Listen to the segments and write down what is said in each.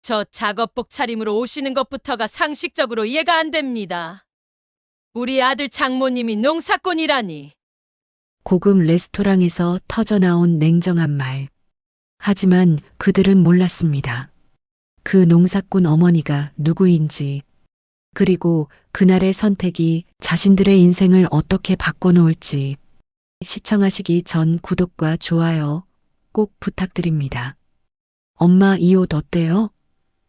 저 작업복 차림으로 오시는 것부터가 상식적으로 이해가 안 됩니다. 우리 아들 장모님이 농사꾼이라니. 고급 레스토랑에서 터져나온 냉정한 말. 하지만 그들은 몰랐습니다. 그 농사꾼 어머니가 누구인지, 그리고 그날의 선택이 자신들의 인생을 어떻게 바꿔놓을지. 시청하시기 전 구독과 좋아요 꼭 부탁드립니다. 엄마, 이 옷 어때요?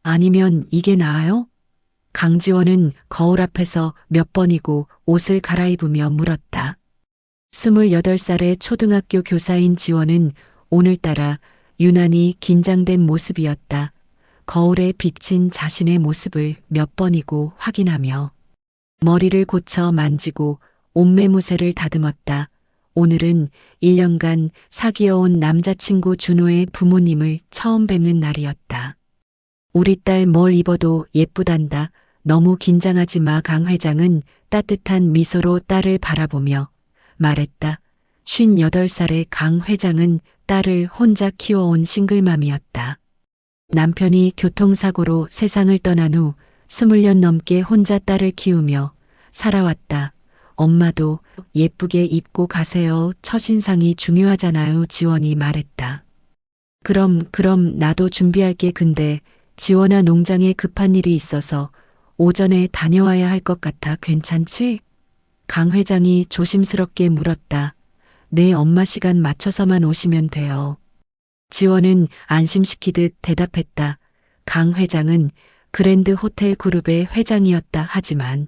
아니면 이게 나아요? 강지원은 거울 앞에서 몇 번이고 옷을 갈아입으며 물었다. 28살의 초등학교 교사인 지원은 오늘따라 유난히 긴장된 모습이었다. 거울에 비친 자신의 모습을 몇 번이고 확인하며 머리를 고쳐 만지고 옷매무새를 다듬었다. 오늘은 1년간 사귀어온 남자친구 준호의 부모님을 처음 뵙는 날이었다. 우리 딸 뭘 입어도 예쁘단다. 너무 긴장하지 마. 강 회장은 따뜻한 미소로 딸을 바라보며 말했다. 58살의 강 회장은 딸을 혼자 키워온 싱글맘이었다. 남편이 교통사고로 세상을 떠난 후 20년 넘게 혼자 딸을 키우며 살아왔다. 엄마도 예쁘게 입고 가세요. 첫인상이 중요하잖아요. 지원이 말했다. 그럼 나도 준비할게. 근데 지원아, 농장에 급한 일이 있어서 오전에 다녀와야 할 것 같아. 괜찮지? 강 회장이 조심스럽게 물었다. 네, 엄마 시간 맞춰서만 오시면 돼요. 지원은 안심시키듯 대답했다. 강 회장은 그랜드 호텔 그룹의 회장이었다. 하지만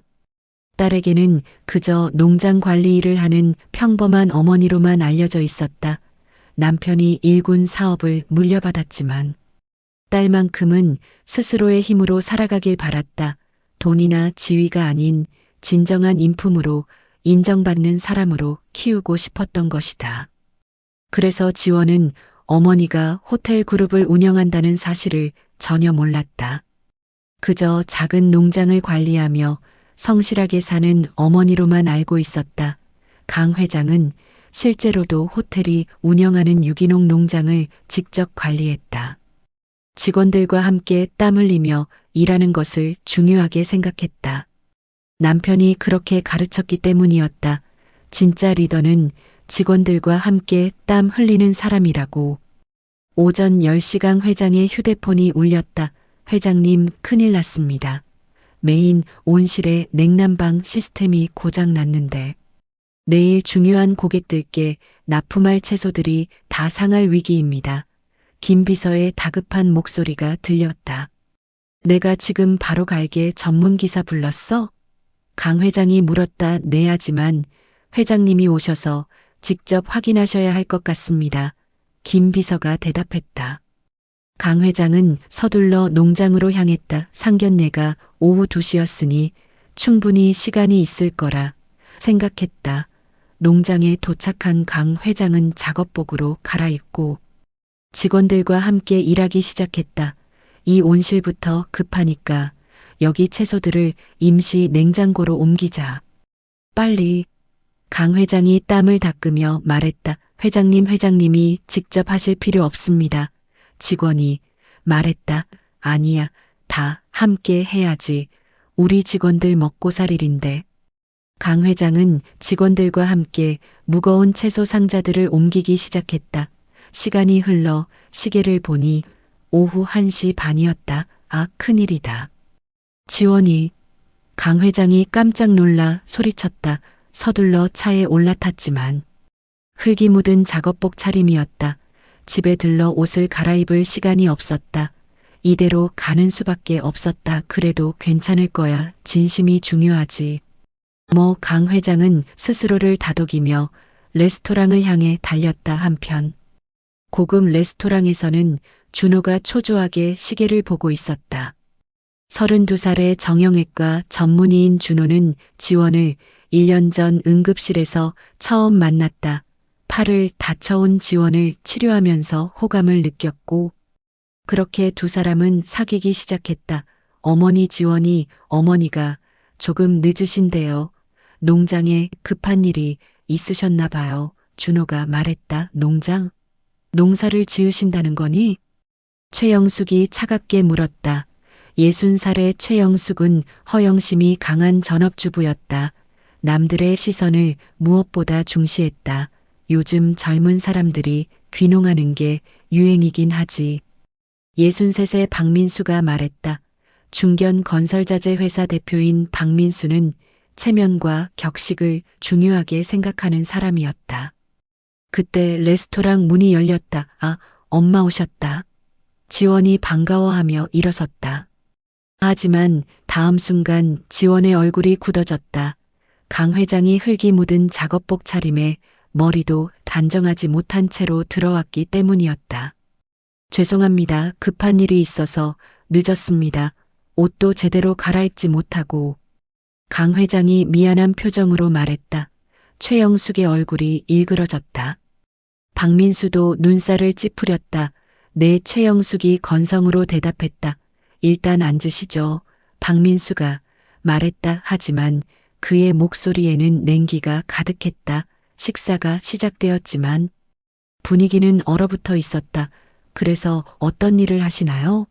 딸에게는 그저 농장 관리 일을 하는 평범한 어머니로만 알려져 있었다. 남편이 일군 사업을 물려받았지만 딸만큼은 스스로의 힘으로 살아가길 바랐다. 돈이나 지위가 아닌 진정한 인품으로 인정받는 사람으로 키우고 싶었던 것이다. 그래서 지원은 어머니가 호텔 그룹을 운영한다는 사실을 전혀 몰랐다. 그저 작은 농장을 관리하며 성실하게 사는 어머니로만 알고 있었다. 강 회장은 실제로도 호텔이 운영하는 유기농 농장을 직접 관리했다. 직원들과 함께 땀 흘리며 일하는 것을 중요하게 생각했다. 남편이 그렇게 가르쳤기 때문이었다. 진짜 리더는 직원들과 함께 땀 흘리는 사람이라고. 오전 10시강 회장의 휴대폰이 울렸다. 회장님, 큰일 났습니다. 메인 온실의 냉난방 시스템이 고장 났는데 내일 중요한 고객들께 납품할 채소들이 다 상할 위기입니다. 김 비서의 다급한 목소리가 들렸다. 내가 지금 바로 갈게. 전문 기사 불렀어? 강 회장이 물었다. 네, 하지만 회장님이 오셔서 직접 확인하셔야 할 것 같습니다. 김 비서가 대답했다. 강 회장은 서둘러 농장으로 향했다. 상견례가 오후 2시였으니 충분히 시간이 있을 거라 생각했다. 농장에 도착한 강 회장은 작업복으로 갈아입고 직원들과 함께 일하기 시작했다. 이 온실부터 급하니까 여기 채소들을 임시 냉장고로 옮기자. 빨리. 강 회장이 땀을 닦으며 말했다. 회장님이 직접 하실 필요 없습니다. 직원이 말했다. 아니야, 다 함께 해야지. 우리 직원들 먹고 살 일인데. 강 회장은 직원들과 함께 무거운 채소 상자들을 옮기기 시작했다. 시간이 흘러 시계를 보니 오후 1시 반이었다. 아, 큰일이다. 지원이. 강 회장이 깜짝 놀라 소리쳤다. 서둘러 차에 올라탔지만 흙이 묻은 작업복 차림이었다. 집에 들러 옷을 갈아입을 시간이 없었다. 이대로 가는 수밖에 없었다. 그래도 괜찮을 거야. 진심이 중요하지. 강 회장은 스스로를 다독이며 레스토랑을 향해 달렸다. 한편 고급 레스토랑에서는 준호가 초조하게 시계를 보고 있었다. 32살의 정형외과 전문의인 준호는 지원을 1년 전 응급실에서 처음 만났다. 팔을 다쳐온 지원을 치료하면서 호감을 느꼈고 그렇게 두 사람은 사귀기 시작했다. 어머니 지원이. 어머니가 조금 늦으신데요. 농장에 급한 일이 있으셨나 봐요. 준호가 말했다. 농장? 농사를 지으신다는 거니? 최영숙이 차갑게 물었다. 60살의 최영숙은 허영심이 강한 전업주부였다. 남들의 시선을 무엇보다 중시했다. 요즘 젊은 사람들이 귀농하는 게 유행이긴 하지. 63세 박민수가 말했다. 중견 건설자재 회사 대표인 박민수는 체면과 격식을 중요하게 생각하는 사람이었다. 그때 레스토랑 문이 열렸다. 아, 엄마 오셨다. 지원이 반가워하며 일어섰다. 하지만 다음 순간 지원의 얼굴이 굳어졌다. 강 회장이 흙이 묻은 작업복 차림에 머리도 단정하지 못한 채로 들어왔기 때문이었다. 죄송합니다. 급한 일이 있어서 늦었습니다. 옷도 제대로 갈아입지 못하고. 강 회장이 미안한 표정으로 말했다. 최영숙의 얼굴이 일그러졌다. 박민수도 눈살을 찌푸렸다. 네, 최영숙이 건성으로 대답했다. 일단 앉으시죠. 박민수가 말했다. 하지만 그의 목소리에는 냉기가 가득했다. 식사가 시작되었지만 분위기는 얼어붙어 있었다. 그래서 어떤 일을 하시나요?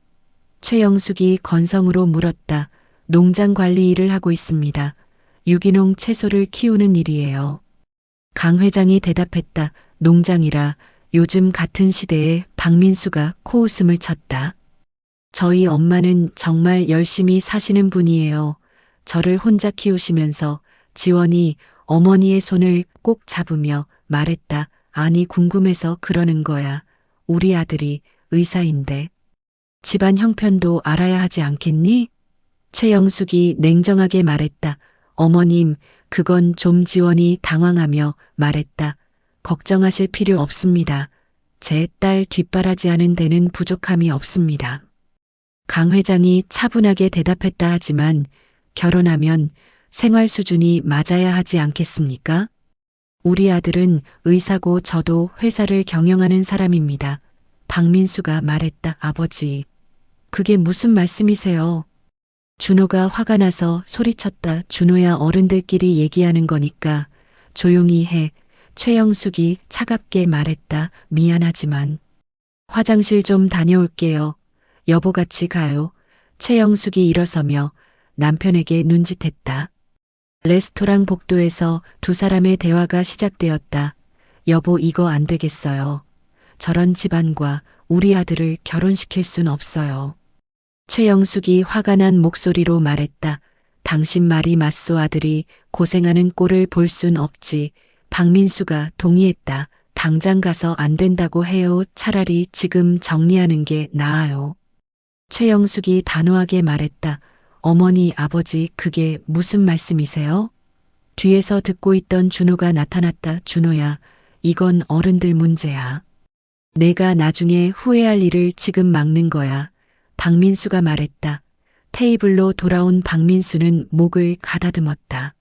최영숙이 건성으로 물었다. 농장 관리 일을 하고 있습니다. 유기농 채소를 키우는 일이에요. 강 회장이 대답했다. 농장이라. 요즘 같은 시대에 박민수가 코웃음을 쳤다. 저희 엄마는 정말 열심히 사시는 분이에요. 저를 혼자 키우시면서. 지원이 어머니의 손을 꼭 잡으며 말했다. 아니, 궁금해서 그러는 거야. 우리 아들이 의사인데 집안 형편도 알아야 하지 않겠니? 최영숙이 냉정하게 말했다. 어머님, 그건 좀. 지원이 당황하며 말했다. 걱정하실 필요 없습니다. 제 딸 뒷바라지하는 데는 부족함이 없습니다. 강 회장이 차분하게 대답했다. 하지만 결혼하면 생활 수준이 맞아야 하지 않겠습니까? 우리 아들은 의사고 저도 회사를 경영하는 사람입니다. 박민수가 말했다. 아버지, 그게 무슨 말씀이세요? 준호가 화가 나서 소리쳤다. 준호야, 어른들끼리 얘기하는 거니까 조용히 해. 최영숙이 차갑게 말했다. 미안하지만 화장실 좀 다녀올게요. 여보, 같이 가요. 최영숙이 일어서며 남편에게 눈짓했다. 레스토랑 복도에서 두 사람의 대화가 시작되었다. 여보, 이거 안 되겠어요. 저런 집안과 우리 아들을 결혼시킬 순 없어요. 최영숙이 화가 난 목소리로 말했다. 당신 말이 맞소. 아들이 고생하는 꼴을 볼 순 없지. 박민수가 동의했다. 당장 가서 안 된다고 해요. 차라리 지금 정리하는 게 나아요. 최영숙이 단호하게 말했다. 어머니, 아버지, 그게 무슨 말씀이세요? 뒤에서 듣고 있던 준호가 나타났다. 준호야, 이건 어른들 문제야. 내가 나중에 후회할 일을 지금 막는 거야. 박민수가 말했다. 테이블로 돌아온 박민수는 목을 가다듬었다.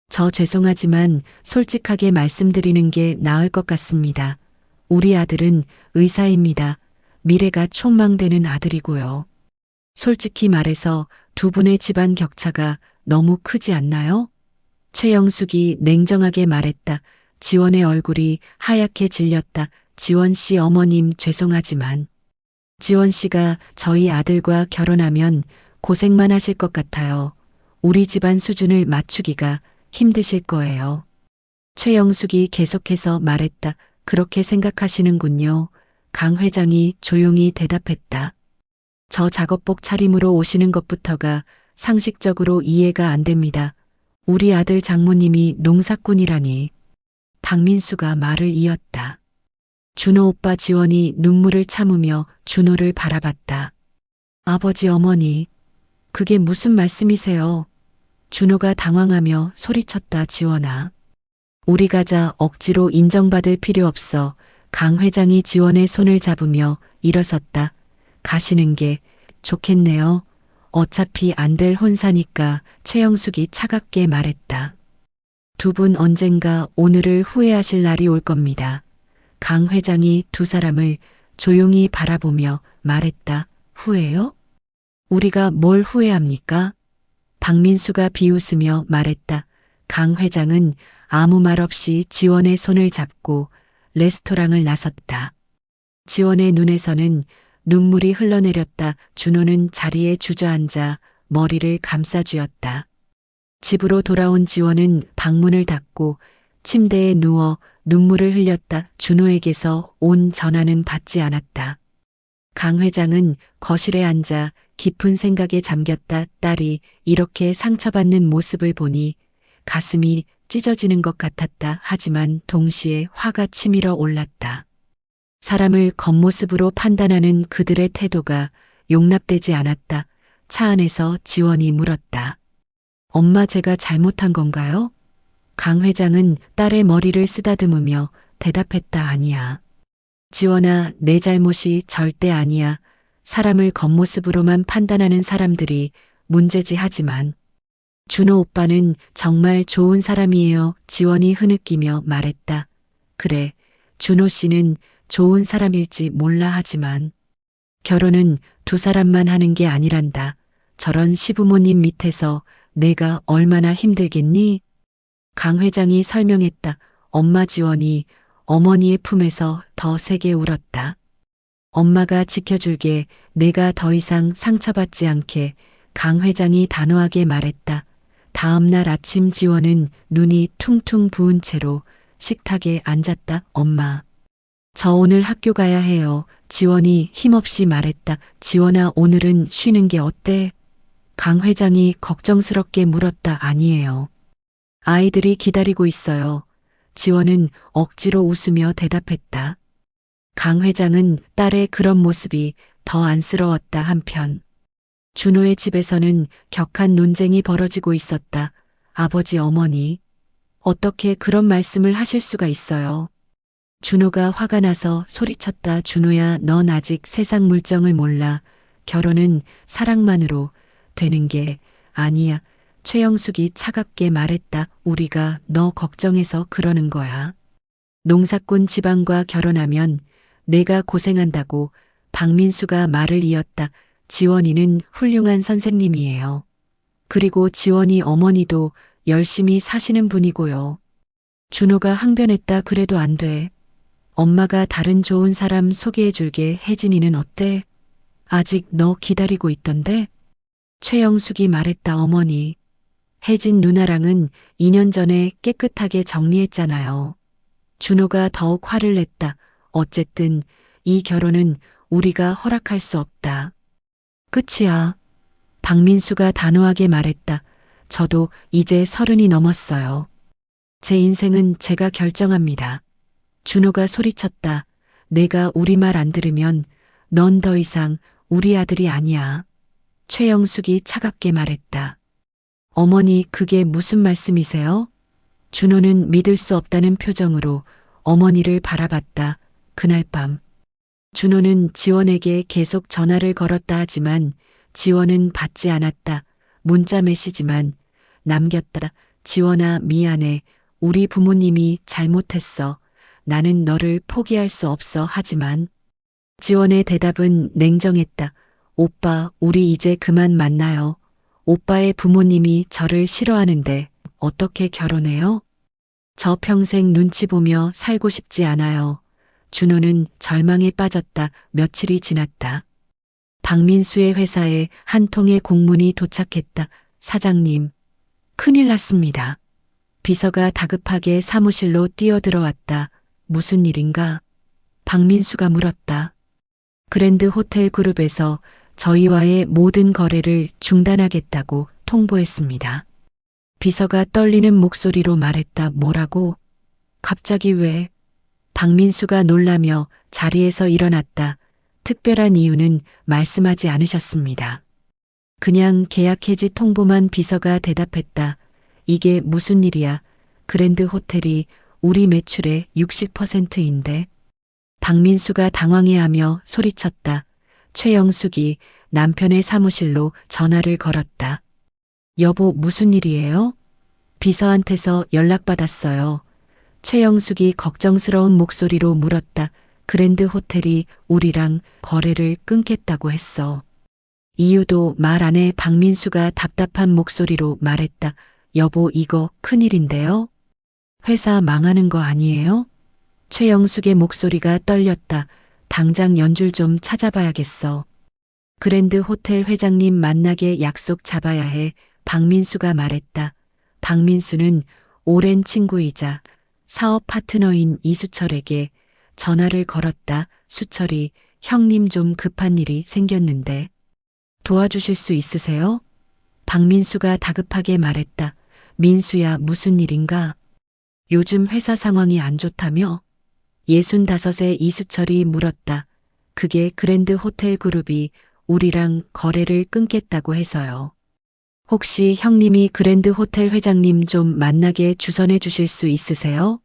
저 죄송하지만 솔직하게 말씀드리는 게 나을 것 같습니다. 우리 아들은 의사입니다. 미래가 촉망되는 아들이고요. 솔직히 말해서 두 분의 집안 격차가 너무 크지 않나요? 최영숙이 냉정하게 말했다. 지원의 얼굴이 하얗게 질렸다. 지원 씨, 어머님 죄송하지만 지원 씨가 저희 아들과 결혼하면 고생만 하실 것 같아요. 우리 집안 수준을 맞추기가 힘드실 거예요. 최영숙이 계속해서 말했다. 그렇게 생각하시는군요. 강 회장이 조용히 대답했다. 저 작업복 차림으로 오시는 것부터가 상식적으로 이해가 안 됩니다. 우리 아들 장모님이 농사꾼이라니. 박민수가 말을 이었다. 준호 오빠. 지원이 눈물을 참으며 준호를 바라봤다. 아버지, 어머니, 그게 무슨 말씀이세요? 준호가 당황하며 소리쳤다. 지원아, 우리 가자. 억지로 인정받을 필요 없어. 강 회장이 지원의 손을 잡으며 일어섰다. 가시는 게 좋겠네요. 어차피 안 될 혼사니까. 최영숙이 차갑게 말했다. 두 분 언젠가 오늘을 후회하실 날이 올 겁니다. 강 회장이 두 사람을 조용히 바라보며 말했다. 후회요? 우리가 뭘 후회합니까? 박민수가 비웃으며 말했다. 강 회장은 아무 말 없이 지원의 손을 잡고 레스토랑을 나섰다. 지원의 눈에서는 눈물이 흘러내렸다. 준호는 자리에 주저앉아 머리를 감싸쥐었다. 집으로 돌아온 지원은 방문을 닫고 침대에 누워 눈물을 흘렸다. 준호에게서 온 전화는 받지 않았다. 강 회장은 거실에 앉아 깊은 생각에 잠겼다. 딸이 이렇게 상처받는 모습을 보니 가슴이 찢어지는 것 같았다. 하지만 동시에 화가 치밀어 올랐다. 사람을 겉모습으로 판단하는 그들의 태도가 용납되지 않았다. 차 안에서 지원이 물었다. 엄마, 제가 잘못한 건가요? 강 회장은 딸의 머리를 쓰다듬으며 대답했다. 아니야. 지원아, 내 잘못이 절대 아니야. 사람을 겉모습으로만 판단하는 사람들이 문제지. 하지만 준호 오빠는 정말 좋은 사람이에요. 지원이 흐느끼며 말했다. 그래, 준호 씨는 좋은 사람일지 몰라. 하지만 결혼은 두 사람만 하는 게 아니란다. 저런 시부모님 밑에서 내가 얼마나 힘들겠니? 강 회장이 설명했다. 엄마. 지원이 어머니의 품에서 더 세게 울었다. 엄마가 지켜줄게. 내가 더 이상 상처받지 않게. 강 회장이 단호하게 말했다. 다음 날 아침 지원은 눈이 퉁퉁 부은 채로 식탁에 앉았다. 엄마, 저 오늘 학교 가야 해요. 지원이 힘없이 말했다. 지원아, 오늘은 쉬는 게 어때? 강 회장이 걱정스럽게 물었다. 아니에요. 아이들이 기다리고 있어요. 지원은 억지로 웃으며 대답했다. 강 회장은 딸의 그런 모습이 더 안쓰러웠다. 한편 준호의 집에서는 격한 논쟁이 벌어지고 있었다. 아버지, 어머니, 어떻게 그런 말씀을 하실 수가 있어요? 준호가 화가 나서 소리쳤다. 준호야, 넌 아직 세상 물정을 몰라. 결혼은 사랑만으로 되는 게 아니야. 최영숙이 차갑게 말했다. 우리가 너 걱정해서 그러는 거야. 농사꾼 집안과 결혼하면 내가 고생한다고. 박민수가 말을 이었다. 지원이는 훌륭한 선생님이에요. 그리고 지원이 어머니도 열심히 사시는 분이고요. 준호가 항변했다. 그래도 안 돼. 엄마가 다른 좋은 사람 소개해 줄게. 혜진이는 어때? 아직 너 기다리고 있던데? 최영숙이 말했다. 어머니, 혜진 누나랑은 2년 전에 깨끗하게 정리했잖아요. 준호가 더욱 화를 냈다. 어쨌든 이 결혼은 우리가 허락할 수 없다. 끝이야. 박민수가 단호하게 말했다. 저도 이제 30이 넘었어요. 제 인생은 제가 결정합니다. 준호가 소리쳤다. 내가 우리 말 안 들으면 넌 더 이상 우리 아들이 아니야. 최영숙이 차갑게 말했다. 어머니, 그게 무슨 말씀이세요? 준호는 믿을 수 없다는 표정으로 어머니를 바라봤다. 그날 밤 준호는 지원에게 계속 전화를 걸었다. 하지만 지원은 받지 않았다. 문자 메시지만 남겼다. 지원아, 미안해. 우리 부모님이 잘못했어. 나는 너를 포기할 수 없어. 하지만 지원의 대답은 냉정했다. 오빠, 우리 이제 그만 만나요. 오빠의 부모님이 저를 싫어하는데 어떻게 결혼해요? 저 평생 눈치 보며 살고 싶지 않아요. 준호는 절망에 빠졌다. 며칠이 지났다. 박민수의 회사에 한 통의 공문이 도착했다. 사장님, 큰일 났습니다. 비서가 다급하게 사무실로 뛰어들어왔다. 무슨 일인가? 박민수가 물었다. 그랜드 호텔 그룹에서 저희와의 모든 거래를 중단하겠다고 통보했습니다. 비서가 떨리는 목소리로 말했다. 뭐라고? 갑자기 왜? 박민수가 놀라며 자리에서 일어났다. 특별한 이유는 말씀하지 않으셨습니다. 그냥 계약 해지 통보만. 비서가 대답했다. 이게 무슨 일이야? 그랜드 호텔이 우리 매출의 60%인데. 박민수가 당황해하며 소리쳤다. 최영숙이 남편의 사무실로 전화를 걸었다. 여보, 무슨 일이에요? 비서한테서 연락받았어요. 최영숙이 걱정스러운 목소리로 물었다. 그랜드 호텔이 우리랑 거래를 끊겠다고 했어. 이유도 말 안 해. 박민수가 답답한 목소리로 말했다. 여보, 이거 큰일인데요? 회사 망하는 거 아니에요? 최영숙의 목소리가 떨렸다. 당장 연줄 좀 찾아봐야겠어. 그랜드 호텔 회장님 만나게 약속 잡아야 해. 박민수가 말했다. 박민수는 오랜 친구이자 사업 파트너인 이수철에게 전화를 걸었다. 수철이, 형님 좀 급한 일이 생겼는데 도와주실 수 있으세요? 박민수가 다급하게 말했다. 민수야, 무슨 일인가? 요즘 회사 상황이 안 좋다며? 65의 이수철이 물었다. 그게 그랜드 호텔 그룹이 우리랑 거래를 끊겠다고 해서요. 혹시 형님이 그랜드 호텔 회장님 좀 만나게 주선해 주실 수 있으세요?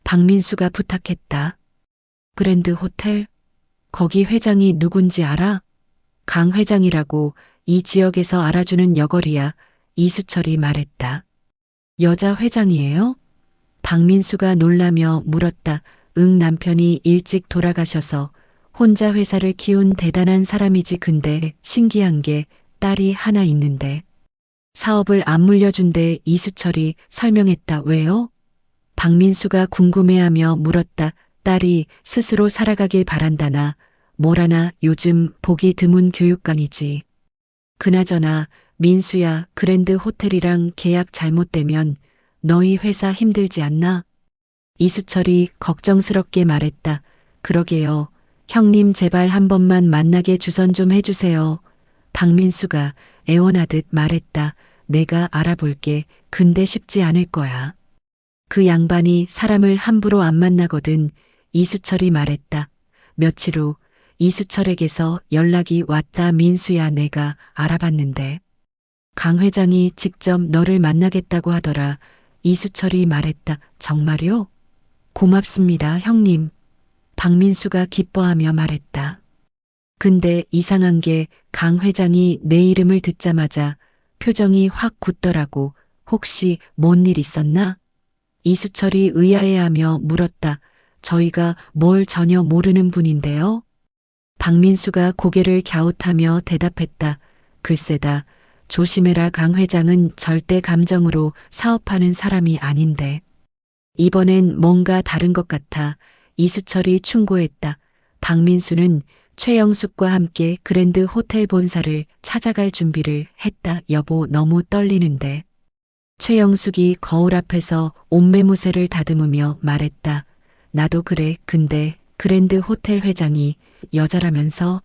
박민수가 부탁했다. 그랜드 호텔? 거기 회장이 누군지 알아? 강 회장이라고 이 지역에서 알아주는 여걸이야. 이수철이 말했다. 여자 회장이에요? 박민수가 놀라며 물었다. 응, 남편이 일찍 돌아가셔서 혼자 회사를 키운 대단한 사람이지. 근데 신기한 게 딸이 하나 있는데 사업을 안 물려준대. 이수철이 설명했다. 왜요? 박민수가 궁금해하며 물었다. 딸이 스스로 살아가길 바란다나 뭐라나. 요즘 보기 드문 교육감이지. 그나저나 민수야, 그랜드 호텔이랑 계약 잘못되면 너희 회사 힘들지 않나? 이수철이 걱정스럽게 말했다. 그러게요. 형님 제발 한 번만 만나게 주선 좀 해주세요. 박민수가 애원하듯 말했다. 내가 알아볼게. 근데 쉽지 않을 거야. 그 양반이 사람을 함부로 안 만나거든. 이수철이 말했다. 며칠 후 이수철에게서 연락이 왔다. 민수야, 내가 알아봤는데 강 회장이 직접 너를 만나겠다고 하더라. 이수철이 말했다. 정말요? 고맙습니다, 형님. 박민수가 기뻐하며 말했다. 근데 이상한 게 강 회장이 내 이름을 듣자마자 표정이 확 굳더라고. 혹시 뭔 일 있었나? 이수철이 의아해하며 물었다. 저희가 뭘 전혀 모르는 분인데요. 박민수가 고개를 갸웃하며 대답했다. 글쎄다. 조심해라. 강 회장은 절대 감정으로 사업하는 사람이 아닌데. 이번엔 뭔가 다른 것 같아. 이수철이 충고했다. 박민수는 최영숙과 함께 그랜드 호텔 본사를 찾아갈 준비를 했다. 여보, 너무 떨리는데. 최영숙이 거울 앞에서 옷매무새를 다듬으며 말했다. 나도 그래. 근데 그랜드 호텔 회장이 여자라면서?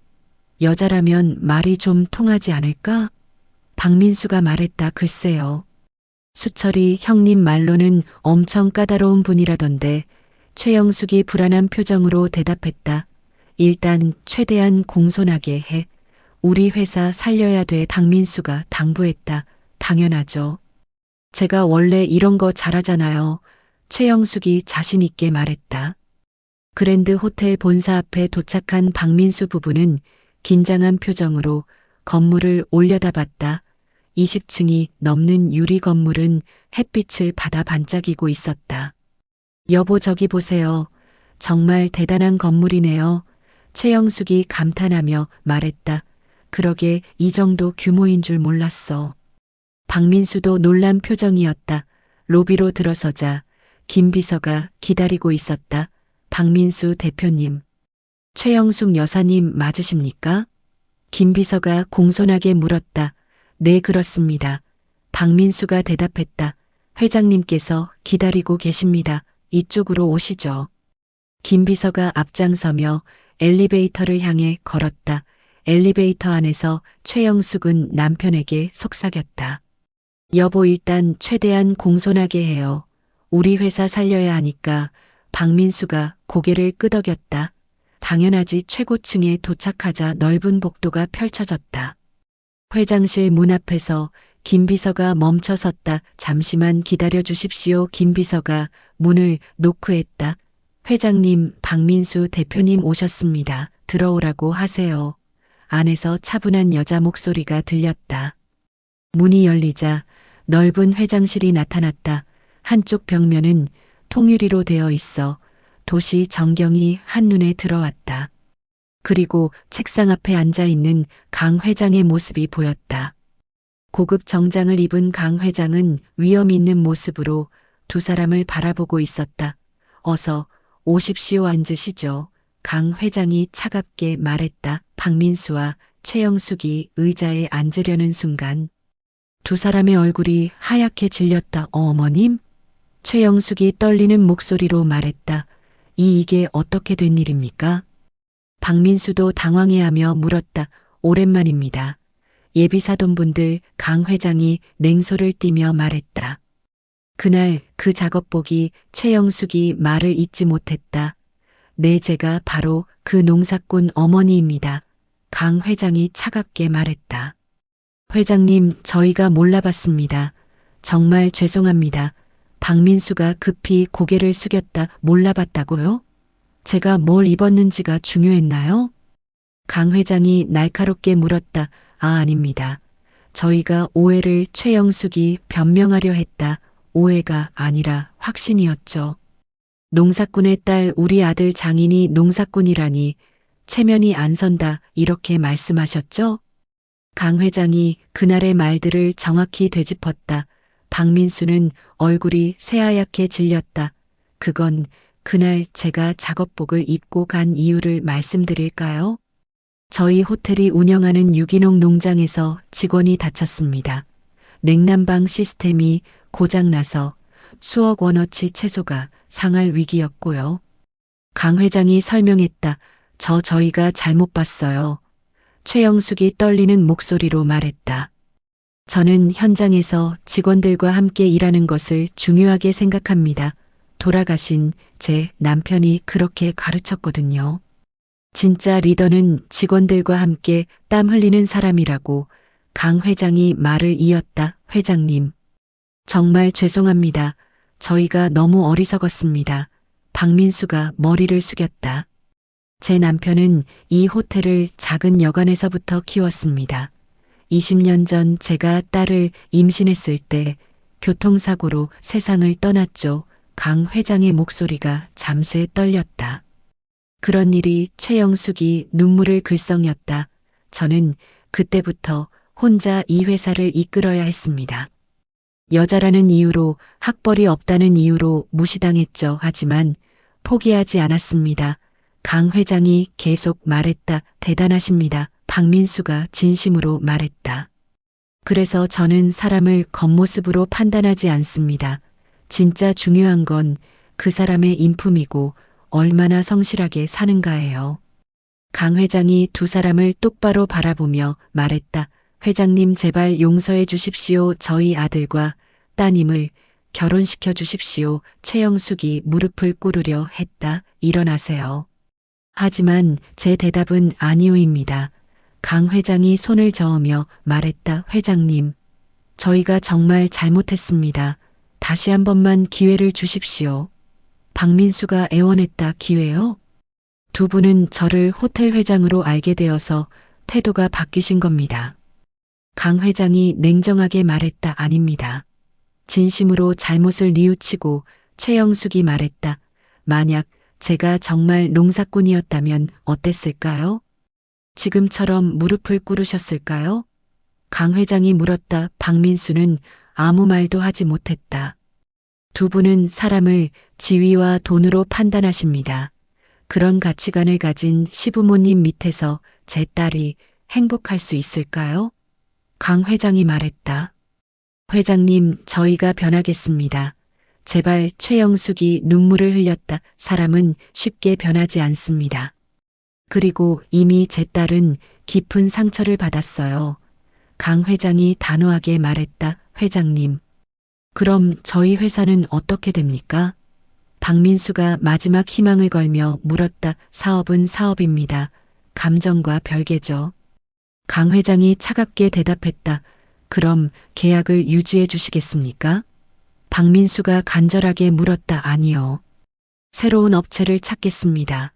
여자라면 말이 좀 통하지 않을까? 박민수가 말했다. 글쎄요. 수철이 형님 말로는 엄청 까다로운 분이라던데. 최영숙이 불안한 표정으로 대답했다. 일단 최대한 공손하게 해. 우리 회사 살려야 돼. 박민수가 당부했다. 당연하죠. 제가 원래 이런 거 잘하잖아요. 최영숙이 자신 있게 말했다. 그랜드 호텔 본사 앞에 도착한 박민수 부부는 긴장한 표정으로 건물을 올려다봤다. 20층이 넘는 유리 건물은 햇빛을 받아 반짝이고 있었다. 여보, 저기 보세요. 정말 대단한 건물이네요. 최영숙이 감탄하며 말했다. 그러게, 이 정도 규모인 줄 몰랐어. 박민수도 놀란 표정이었다. 로비로 들어서자 김 비서가 기다리고 있었다. 박민수 대표님. 최영숙 여사님 맞으십니까? 김 비서가 공손하게 물었다. 네, 그렇습니다. 박민수가 대답했다. 회장님께서 기다리고 계십니다. 이쪽으로 오시죠. 김 비서가 앞장서며 엘리베이터를 향해 걸었다. 엘리베이터 안에서 최영숙은 남편에게 속삭였다. 여보, 일단 최대한 공손하게 해요. 우리 회사 살려야 하니까. 박민수가 고개를 끄덕였다. 당연하지. 최고층에 도착하자 넓은 복도가 펼쳐졌다. 회장실 문 앞에서 김 비서가 멈춰섰다. 잠시만 기다려 주십시오. 김 비서가 문을 노크했다. 회장님, 박민수 대표님 오셨습니다. 들어오라고 하세요. 안에서 차분한 여자 목소리가 들렸다. 문이 열리자 넓은 회장실이 나타났다. 한쪽 벽면은 통유리로 되어 있어 도시 전경이 한눈에 들어왔다. 그리고 책상 앞에 앉아 있는 강 회장의 모습이 보였다. 고급 정장을 입은 강 회장은 위험 있는 모습으로 두 사람을 바라보고 있었다. 어서 오십시오. 앉으시죠. 강 회장이 차갑게 말했다. 박민수와 최영숙이 의자에 앉으려는 순간 두 사람의 얼굴이 하얗게 질렸다. 어머님? 최영숙이 떨리는 목소리로 말했다. 이게 어떻게 된 일입니까? 박민수도 당황해하며 물었다. 오랜만입니다. 예비사돈분들. 강 회장이 냉소를 띠며 말했다. 그날 그 작업복이 최영숙이 말을 잇지 못했다. 네, 제가 바로 그 농사꾼 어머니입니다. 강 회장이 차갑게 말했다. 회장님, 저희가 몰라봤습니다. 정말 죄송합니다. 박민수가 급히 고개를 숙였다. 몰라봤다고요? 제가 뭘 입었는지가 중요했나요? 강 회장이 날카롭게 물었다. 아닙니다. 저희가 오해를 최영숙이 변명하려 했다. 오해가 아니라 확신이었죠. 농사꾼의 딸 우리 아들 장인이 농사꾼이라니 체면이 안 선다 이렇게 말씀하셨죠? 강 회장이 그날의 말들을 정확히 되짚었다. 박민수는 얼굴이 새하얗게 질렸다. 그건 그날 제가 작업복을 입고 간 이유를 말씀드릴까요? 저희 호텔이 운영하는 유기농 농장에서 직원이 다쳤습니다. 냉난방 시스템이 고장나서 수억 원어치 채소가 상할 위기였고요. 강 회장이 설명했다. 저희가 잘못 봤어요. 최영숙이 떨리는 목소리로 말했다. 저는 현장에서 직원들과 함께 일하는 것을 중요하게 생각합니다. 돌아가신 제 남편이 그렇게 가르쳤거든요. 진짜 리더는 직원들과 함께 땀 흘리는 사람이라고. 강 회장이 말을 이었다. 회장님, 정말 죄송합니다. 저희가 너무 어리석었습니다. 박민수가 머리를 숙였다. 제 남편은 이 호텔을 작은 여관에서부터 키웠습니다. 20년 전 제가 딸을 임신했을 때 교통사고로 세상을 떠났죠. 강 회장의 목소리가 잠시 떨렸다. 그런 일이. 최영숙이 눈물을 글썽였다. 저는 그때부터 혼자 이 회사를 이끌어야 했습니다. 여자라는 이유로, 학벌이 없다는 이유로 무시당했죠. 하지만 포기하지 않았습니다. 강 회장이 계속 말했다. 대단하십니다. 박민수가 진심으로 말했다. 그래서 저는 사람을 겉모습으로 판단하지 않습니다. 진짜 중요한 건 그 사람의 인품이고 얼마나 성실하게 사는가예요. 강 회장이 두 사람을 똑바로 바라보며 말했다. 회장님, 제발 용서해 주십시오. 저희 아들과 따님을 결혼시켜 주십시오. 최영숙이 무릎을 꿇으려 했다. 일어나세요. 하지만 제 대답은 아니오입니다. 강 회장이 손을 저으며 말했다. 회장님, 저희가 정말 잘못했습니다. 다시 한 번만 기회를 주십시오. 박민수가 애원했다. 기회요? 두 분은 저를 호텔 회장으로 알게 되어서 태도가 바뀌신 겁니다. 강 회장이 냉정하게 말했다. 아닙니다. 진심으로 잘못을 뉘우치고 최영숙이 말했다. 만약 제가 정말 농사꾼이었다면 어땠을까요? 지금처럼 무릎을 꿇으셨을까요? 강 회장이 물었다. 박민수는 아무 말도 하지 못했다. 두 분은 사람을 지위와 돈으로 판단하십니다. 그런 가치관을 가진 시부모님 밑에서 제 딸이 행복할 수 있을까요? 강 회장이 말했다. 회장님, 저희가 변하겠습니다. 제발. 최영숙이 눈물을 흘렸다. 사람은 쉽게 변하지 않습니다. 그리고 이미 제 딸은 깊은 상처를 받았어요. 강 회장이 단호하게 말했다. 회장님, 그럼 저희 회사는 어떻게 됩니까? 박민수가 마지막 희망을 걸며 물었다. 사업은 사업입니다. 감정과 별개죠. 강 회장이 차갑게 대답했다. 그럼 계약을 유지해 주시겠습니까? 박민수가 간절하게 물었다. 아니요. 새로운 업체를 찾겠습니다.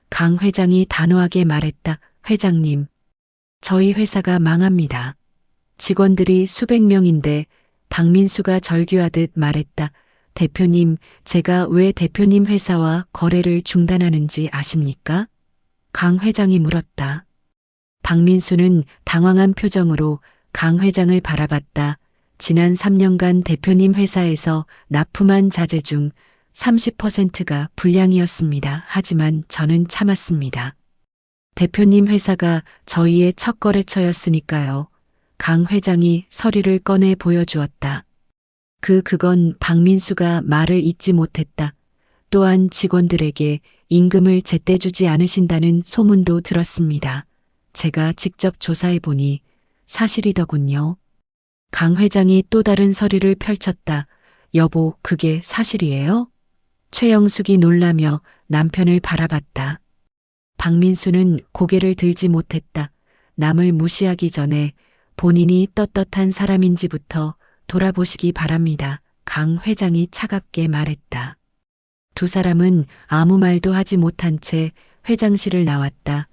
강 회장이 단호하게 말했다. 회장님, 저희 회사가 망합니다. 직원들이 수백 명인데. 박민수가 절규하듯 말했다. 대표님, 제가 왜 대표님 회사와 거래를 중단하는지 아십니까? 강 회장이 물었다. 박민수는 당황한 표정으로 강 회장을 바라봤다. 지난 3년간 대표님 회사에서 납품한 자재 중 30%가 불량이었습니다. 하지만 저는 참았습니다. 대표님 회사가 저희의 첫 거래처였으니까요. 강 회장이 서류를 꺼내 보여주었다. 그건 박민수가 말을 잇지 못했다. 또한 직원들에게 임금을 제때 주지 않으신다는 소문도 들었습니다. 제가 직접 조사해 보니 사실이더군요. 강 회장이 또 다른 서류를 펼쳤다. 여보, 그게 사실이에요? 최영숙이 놀라며 남편을 바라봤다. 박민수는 고개를 들지 못했다. 남을 무시하기 전에 본인이 떳떳한 사람인지부터 돌아보시기 바랍니다. 강 회장이 차갑게 말했다. 두 사람은 아무 말도 하지 못한 채 회장실을 나왔다.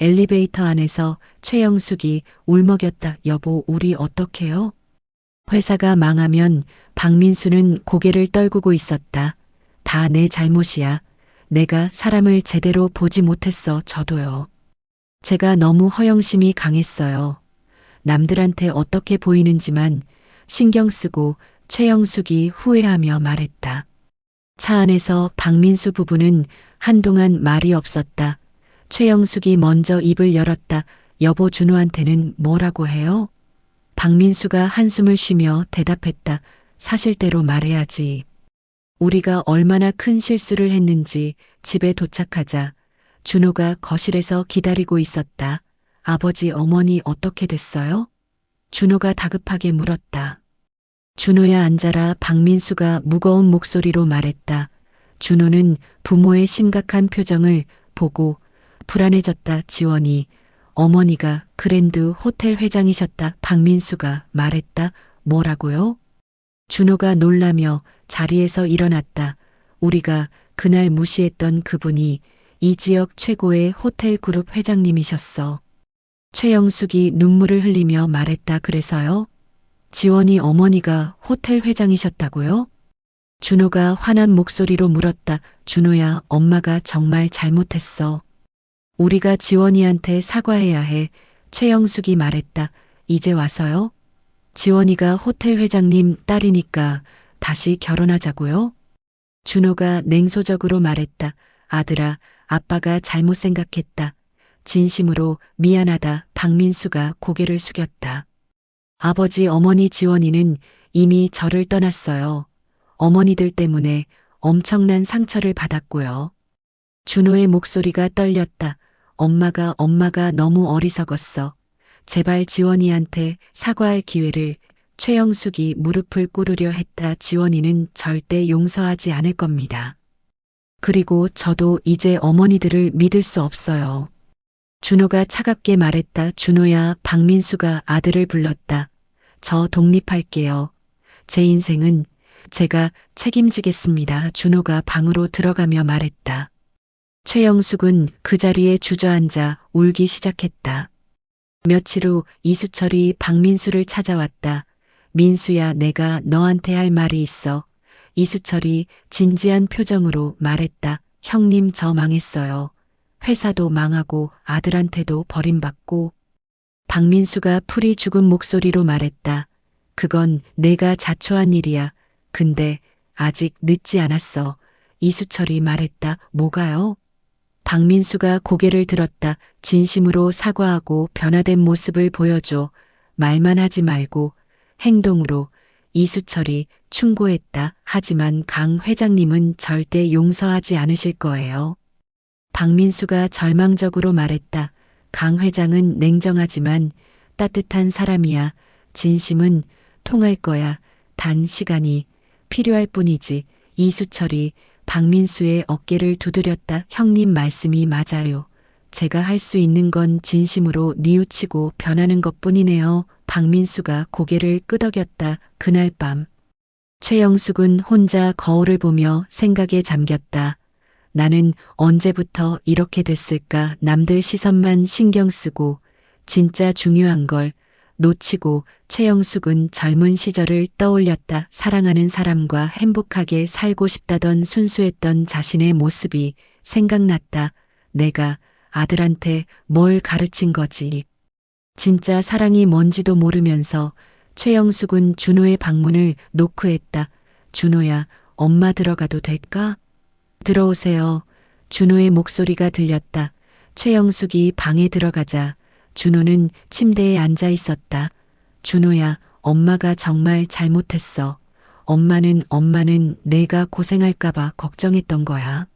엘리베이터 안에서 최영숙이 울먹였다. 여보, 우리 어떡해요? 회사가 망하면 박민수는 고개를 떨구고 있었다. 다 내 잘못이야. 내가 사람을 제대로 보지 못했어. 저도요. 제가 너무 허영심이 강했어요. 남들한테 어떻게 보이는지만 신경 쓰고 최영숙이 후회하며 말했다. 차 안에서 박민수 부부는 한동안 말이 없었다. 최영숙이 먼저 입을 열었다. 여보, 준호한테는 뭐라고 해요? 박민수가 한숨을 쉬며 대답했다. 사실대로 말해야지. 우리가 얼마나 큰 실수를 했는지. 집에 도착하자 준호가 거실에서 기다리고 있었다. 아버지, 어머니 어떻게 됐어요? 준호가 다급하게 물었다. 준호야, 앉아라. 박민수가 무거운 목소리로 말했다. 준호는 부모의 심각한 표정을 보고 불안해졌다. 지원이, 어머니가 그랜드 호텔 회장이셨다. 박민수가 말했다. 뭐라고요? 준호가 놀라며 자리에서 일어났다. 우리가 그날 무시했던 그분이 이 지역 최고의 호텔 그룹 회장님이셨어. 최영숙이 눈물을 흘리며 말했다. 그래서요? 지원이, 어머니가 호텔 회장이셨다고요? 준호가 화난 목소리로 물었다. 준호야, 엄마가 정말 잘못했어. 우리가 지원이한테 사과해야 해. 최영숙이 말했다. 이제 와서요? 지원이가 호텔 회장님 딸이니까 다시 결혼하자고요? 준호가 냉소적으로 말했다. 아들아, 아빠가 잘못 생각했다. 진심으로 미안하다. 박민수가 고개를 숙였다. 아버지, 어머니, 지원이는 이미 저를 떠났어요. 어머니들 때문에 엄청난 상처를 받았고요. 준호의 목소리가 떨렸다. 엄마가 너무 어리석었어. 제발 지원이한테 사과할 기회를. 최영숙이 무릎을 꿇으려 했다. 지원이는 절대 용서하지 않을 겁니다. 그리고 저도 이제 어머니들을 믿을 수 없어요. 준호가 차갑게 말했다. 준호야, 박민수가 아들을 불렀다. 저 독립할게요. 제 인생은 제가 책임지겠습니다. 준호가 방으로 들어가며 말했다. 최영숙은 그 자리에 주저앉아 울기 시작했다. 며칠 후 이수철이 박민수를 찾아왔다. 민수야, 내가 너한테 할 말이 있어. 이수철이 진지한 표정으로 말했다. 형님, 저 망했어요. 회사도 망하고 아들한테도 버림받고. 박민수가 풀이 죽은 목소리로 말했다. 그건 내가 자초한 일이야. 근데 아직 늦지 않았어. 이수철이 말했다. 뭐가요? 박민수가 고개를 들었다. 진심으로 사과하고 변화된 모습을 보여줘. 말만 하지 말고 행동으로. 이수철이 충고했다. 하지만 강 회장님은 절대 용서하지 않으실 거예요. 박민수가 절망적으로 말했다. 강 회장은 냉정하지만 따뜻한 사람이야. 진심은 통할 거야. 단 시간이 필요할 뿐이지. 이수철이 박민수의 어깨를 두드렸다. 형님 말씀이 맞아요. 제가 할 수 있는 건 진심으로 뉘우치고 변하는 것뿐이네요. 박민수가 고개를 끄덕였다. 그날 밤 최영숙은 혼자 거울을 보며 생각에 잠겼다. 나는 언제부터 이렇게 됐을까? 남들 시선만 신경 쓰고 진짜 중요한 걸 놓치고. 최영숙은 젊은 시절을 떠올렸다. 사랑하는 사람과 행복하게 살고 싶다던 순수했던 자신의 모습이 생각났다. 내가 아들한테 뭘 가르친 거지. 진짜 사랑이 뭔지도 모르면서 최영숙은 준호의 방문을 노크했다. 준호야, 엄마 들어가도 될까? 들어오세요. 준호의 목소리가 들렸다. 최영숙이 방에 들어가자 준호는 침대에 앉아 있었다. 준호야, 엄마가 정말 잘못했어. 엄마는 내가 고생할까봐 걱정했던 거야.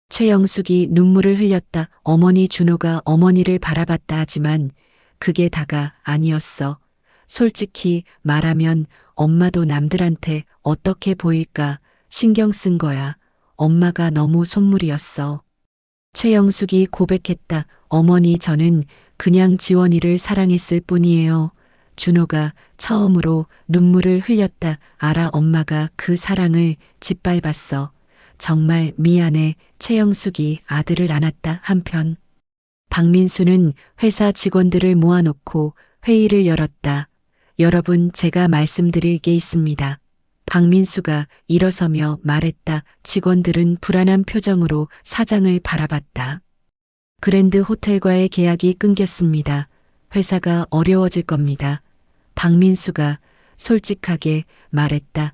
최영숙이 눈물을 흘렸다. 어머니. 준호가 어머니를 바라봤다 하지만 그게 다가 아니었어. 솔직히 말하면 엄마도 남들한테 어떻게 보일까 신경 쓴 거야. 엄마가 너무 속물이었어. 최영숙이 고백했다. 어머니, 저는 그냥 지원이를 사랑했을 뿐이에요. 준호가 처음으로 눈물을 흘렸다. 알아, 엄마가 그 사랑을 짓밟았어. 정말 미안해. 최영숙이 아들을 안았다. 한편 박민수는 회사 직원들을 모아놓고 회의를 열었다. 여러분, 제가 말씀드릴 게 있습니다. 박민수가 일어서며 말했다. 직원들은 불안한 표정으로 사장을 바라봤다. 그랜드 호텔과의 계약이 끊겼습니다. 회사가 어려워질 겁니다. 박민수가 솔직하게 말했다.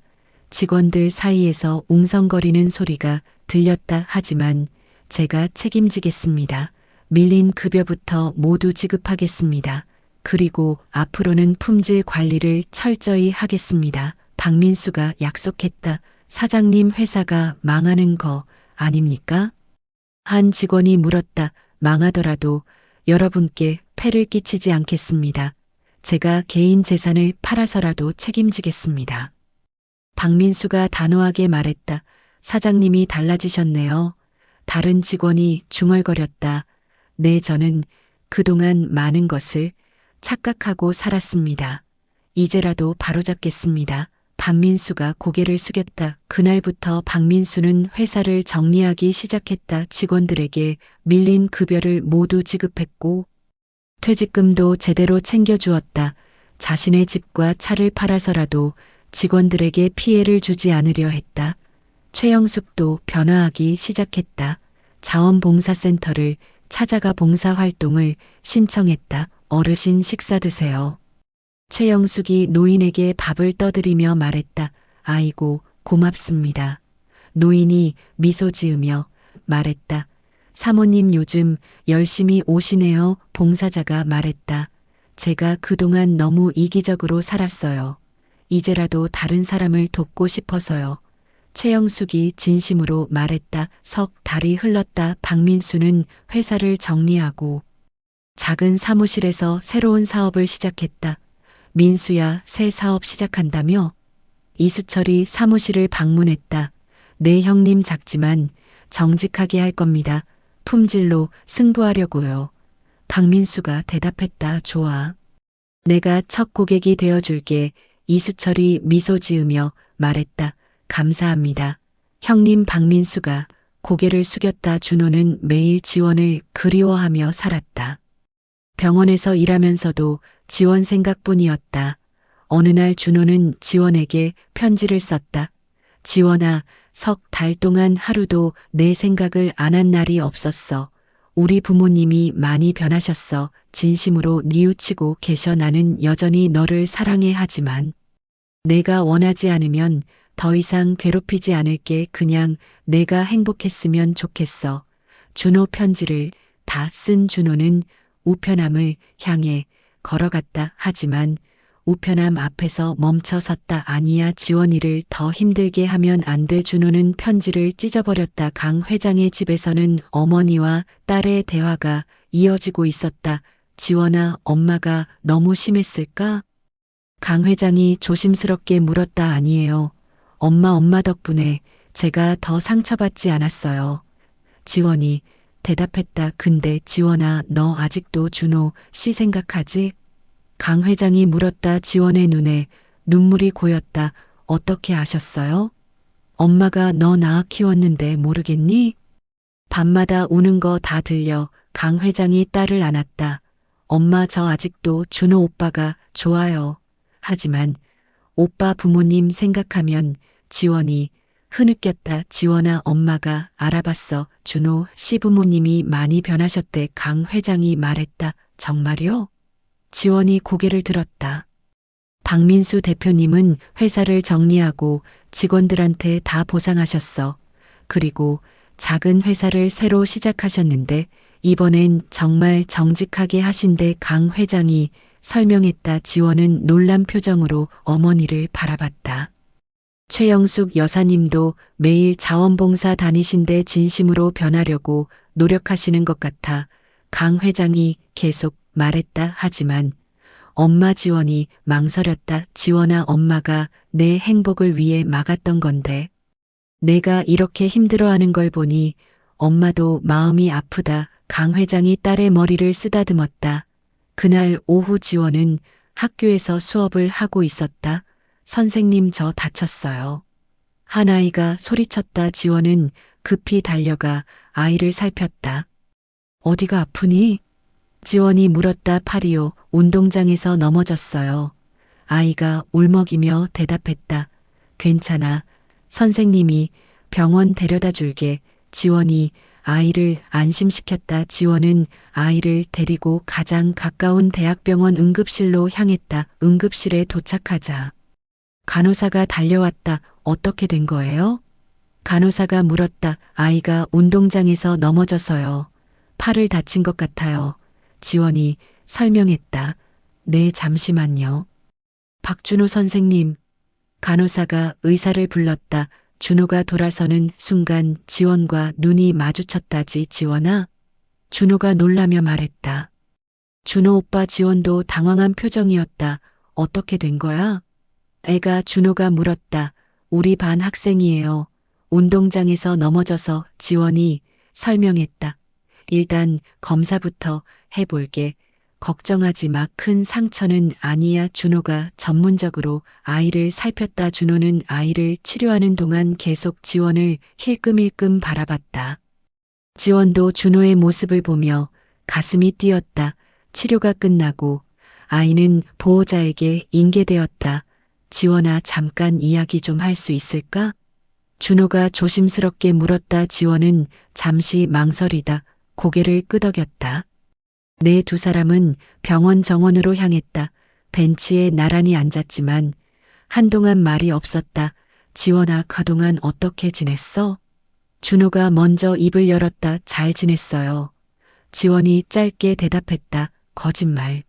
직원들 사이에서 웅성거리는 소리가 들렸다. 하지만 제가 책임지겠습니다. 밀린 급여부터 모두 지급하겠습니다. 그리고 앞으로는 품질 관리를 철저히 하겠습니다. 박민수가 약속했다. 사장님, 회사가 망하는 거 아닙니까? 한 직원이 물었다. 망하더라도 여러분께 폐를 끼치지 않겠습니다. 제가 개인 재산을 팔아서라도 책임지겠습니다. 박민수가 단호하게 말했다. 사장님이 달라지셨네요. 다른 직원이 중얼거렸다. 네, 저는 그동안 많은 것을 착각하고 살았습니다. 이제라도 바로잡겠습니다. 박민수가 고개를 숙였다. 그날부터 박민수는 회사를 정리하기 시작했다. 직원들에게 밀린 급여를 모두 지급했고 퇴직금도 제대로 챙겨주었다. 자신의 집과 차를 팔아서라도 직원들에게 피해를 주지 않으려 했다. 최영숙도 변화하기 시작했다. 자원봉사센터를 찾아가 봉사활동을 신청했다. 어르신, 식사 드세요. 최영숙이 노인에게 밥을 떠드리며 말했다. 아이고, 고맙습니다. 노인이 미소 지으며 말했다. 사모님 요즘 열심히 오시네요. 봉사자가 말했다. 제가 그동안 너무 이기적으로 살았어요. 이제라도 다른 사람을 돕고 싶어서요. 최영숙이 진심으로 말했다. 석 달이 흘렀다. 박민수는 회사를 정리하고 작은 사무실에서 새로운 사업을 시작했다. 민수야, 새 사업 시작한다며? 이수철이 사무실을 방문했다. 네, 형님, 작지만 정직하게 할 겁니다. 품질로 승부하려고요. 박민수가 대답했다. 좋아. 내가 첫 고객이 되어줄게. 이수철이 미소 지으며 말했다. 감사합니다. 형님. 박민수가 고개를 숙였다. 준호는 매일 지원을 그리워하며 살았다. 병원에서 일하면서도 지원 생각뿐이었다. 어느 날 준호는 지원에게 편지를 썼다. 지원아, 석 달 동안 하루도 내 생각을 안 한 날이 없었어. 우리 부모님이 많이 변하셨어. 진심으로 뉘우치고 계셔. 나는 여전히 너를 사랑해. 하지만 내가 원하지 않으면 더 이상 괴롭히지 않을게. 그냥 내가 행복했으면 좋겠어. 준호. 편지를 다 쓴 준호는 우편함을 향해 걸어갔다. 하지만 우편함 앞에서 멈춰 섰다. 아니야, 지원이를 더 힘들게 하면 안 돼. 준호는 편지를 찢어버렸다. 강 회장의 집에서는 어머니와 딸의 대화가 이어지고 있었다. 지원아, 엄마가 너무 심했을까? 강 회장이 조심스럽게 물었다. 아니에요. 엄마 덕분에 제가 더 상처받지 않았어요. 지원이 대답했다. 근데 지원아, 너 아직도 준호 씨 생각하지? 강 회장이 물었다. 지원의 눈에 눈물이 고였다. 어떻게 아셨어요? 엄마가 너 낳아 키웠는데 모르겠니? 밤마다 우는 거 다 들려. 강 회장이 딸을 안았다. 엄마, 저 아직도 준호 오빠가 좋아요. 하지만 오빠 부모님 생각하면. 지원이 흐느꼈다. 지원아, 엄마가 알아봤어. 준호 씨 부모님이 많이 변하셨대. 강 회장이 말했다. 정말요? 지원이 고개를 들었다. 박민수 대표님은 회사를 정리하고 직원들한테 다 보상하셨어. 그리고 작은 회사를 새로 시작하셨는데 이번엔 정말 정직하게 하신대. 강 회장이 설명했다. 지원은 놀란 표정으로 어머니를 바라봤다. 최영숙 여사님도 매일 자원봉사 다니신데 진심으로 변하려고 노력하시는 것 같아. 강 회장이 계속 말했다. 하지만 엄마 지원이 망설였다. 지원아, 엄마가 내 행복을 위해 막았던 건데. 내가 이렇게 힘들어하는 걸 보니 엄마도 마음이 아프다. 강 회장이 딸의 머리를 쓰다듬었다. 그날 오후 지원은 학교에서 수업을 하고 있었다. 선생님, 저 다쳤어요. 한 아이가 소리쳤다. 지원은 급히 달려가 아이를 살폈다. 어디가 아프니? 지원이 물었다. 팔이요. 운동장에서 넘어졌어요. 아이가 울먹이며 대답했다. 괜찮아. 선생님이 병원 데려다 줄게. 지원이 아이를 안심시켰다. 지원은 아이를 데리고 가장 가까운 대학병원 응급실로 향했다. 응급실에 도착하자 간호사가 달려왔다. 어떻게 된 거예요? 간호사가 물었다. 아이가 운동장에서 넘어져서요. 팔을 다친 것 같아요. 지원이 설명했다. 네, 잠시만요. 박준호 선생님. 간호사가 의사를 불렀다. 준호가 돌아서는 순간 지원과 눈이 마주쳤다지. 지원아? 준호가 놀라며 말했다. 준호 오빠. 지원도 당황한 표정이었다. 어떻게 된 거야? 애가 준호가 물었다. 우리 반 학생이에요. 운동장에서 넘어져서. 지원이 설명했다. 일단 검사부터 해볼게. 걱정하지 마. 큰 상처는 아니야. 준호가 전문적으로 아이를 살폈다. 준호는 아이를 치료하는 동안 계속 지원을 힐끔힐끔 바라봤다. 지원도 준호의 모습을 보며 가슴이 뛰었다. 치료가 끝나고 아이는 보호자에게 인계되었다. 지원아, 잠깐 이야기 좀 할 수 있을까? 준호가 조심스럽게 물었다. 지원은 잠시 망설이다 고개를 끄덕였다. 네, 두 사람은 병원 정원으로 향했다. 벤치에 나란히 앉았지만 한동안 말이 없었다. 지원아, 그동안 어떻게 지냈어? 준호가 먼저 입을 열었다. 잘 지냈어요. 지원이 짧게 대답했다. 거짓말.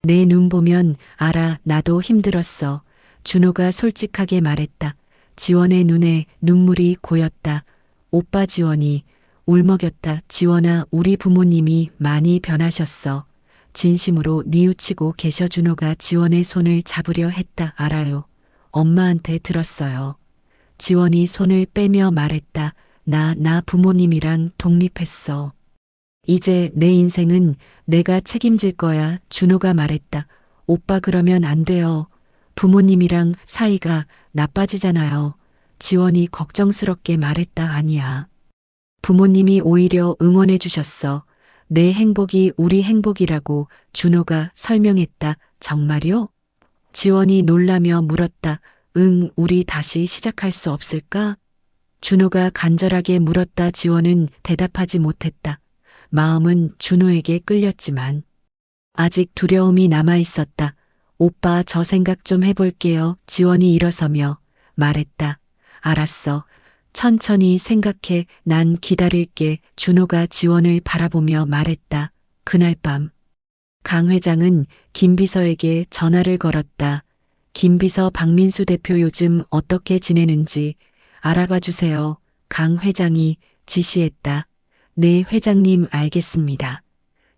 내 눈 보면 알아. 나도 힘들었어. 준호가 솔직하게 말했다. 지원의 눈에 눈물이 고였다. 오빠. 지원이 울먹였다. 지원아, 우리 부모님이 많이 변하셨어. 진심으로 뉘우치고 계셔. 준호가 지원의 손을 잡으려 했다. 알아요. 엄마한테 들었어요. 지원이 손을 빼며 말했다. 나 부모님이랑 독립했어. 이제 내 인생은 내가 책임질 거야. 준호가 말했다. 오빠, 그러면 안 돼요. 부모님이랑 사이가 나빠지잖아요. 지원이 걱정스럽게 말했다. 아니야. 부모님이 오히려 응원해 주셨어. 내 행복이 우리 행복이라고 준호가 설명했다. 정말요? 지원이 놀라며 물었다. 응, 우리 다시 시작할 수 없을까? 준호가 간절하게 물었다. 지원은 대답하지 못했다. 마음은 준호에게 끌렸지만 아직 두려움이 남아 있었다. 오빠, 저 생각 좀 해볼게요. 지원이 일어서며 말했다. 알았어. 천천히 생각해. 난 기다릴게. 준호가 지원을 바라보며 말했다. 그날 밤 강 회장은 김 비서에게 전화를 걸었다. 김 비서, 박민수 대표 요즘 어떻게 지내는지 알아봐 주세요. 강 회장이 지시했다. 네, 회장님, 알겠습니다.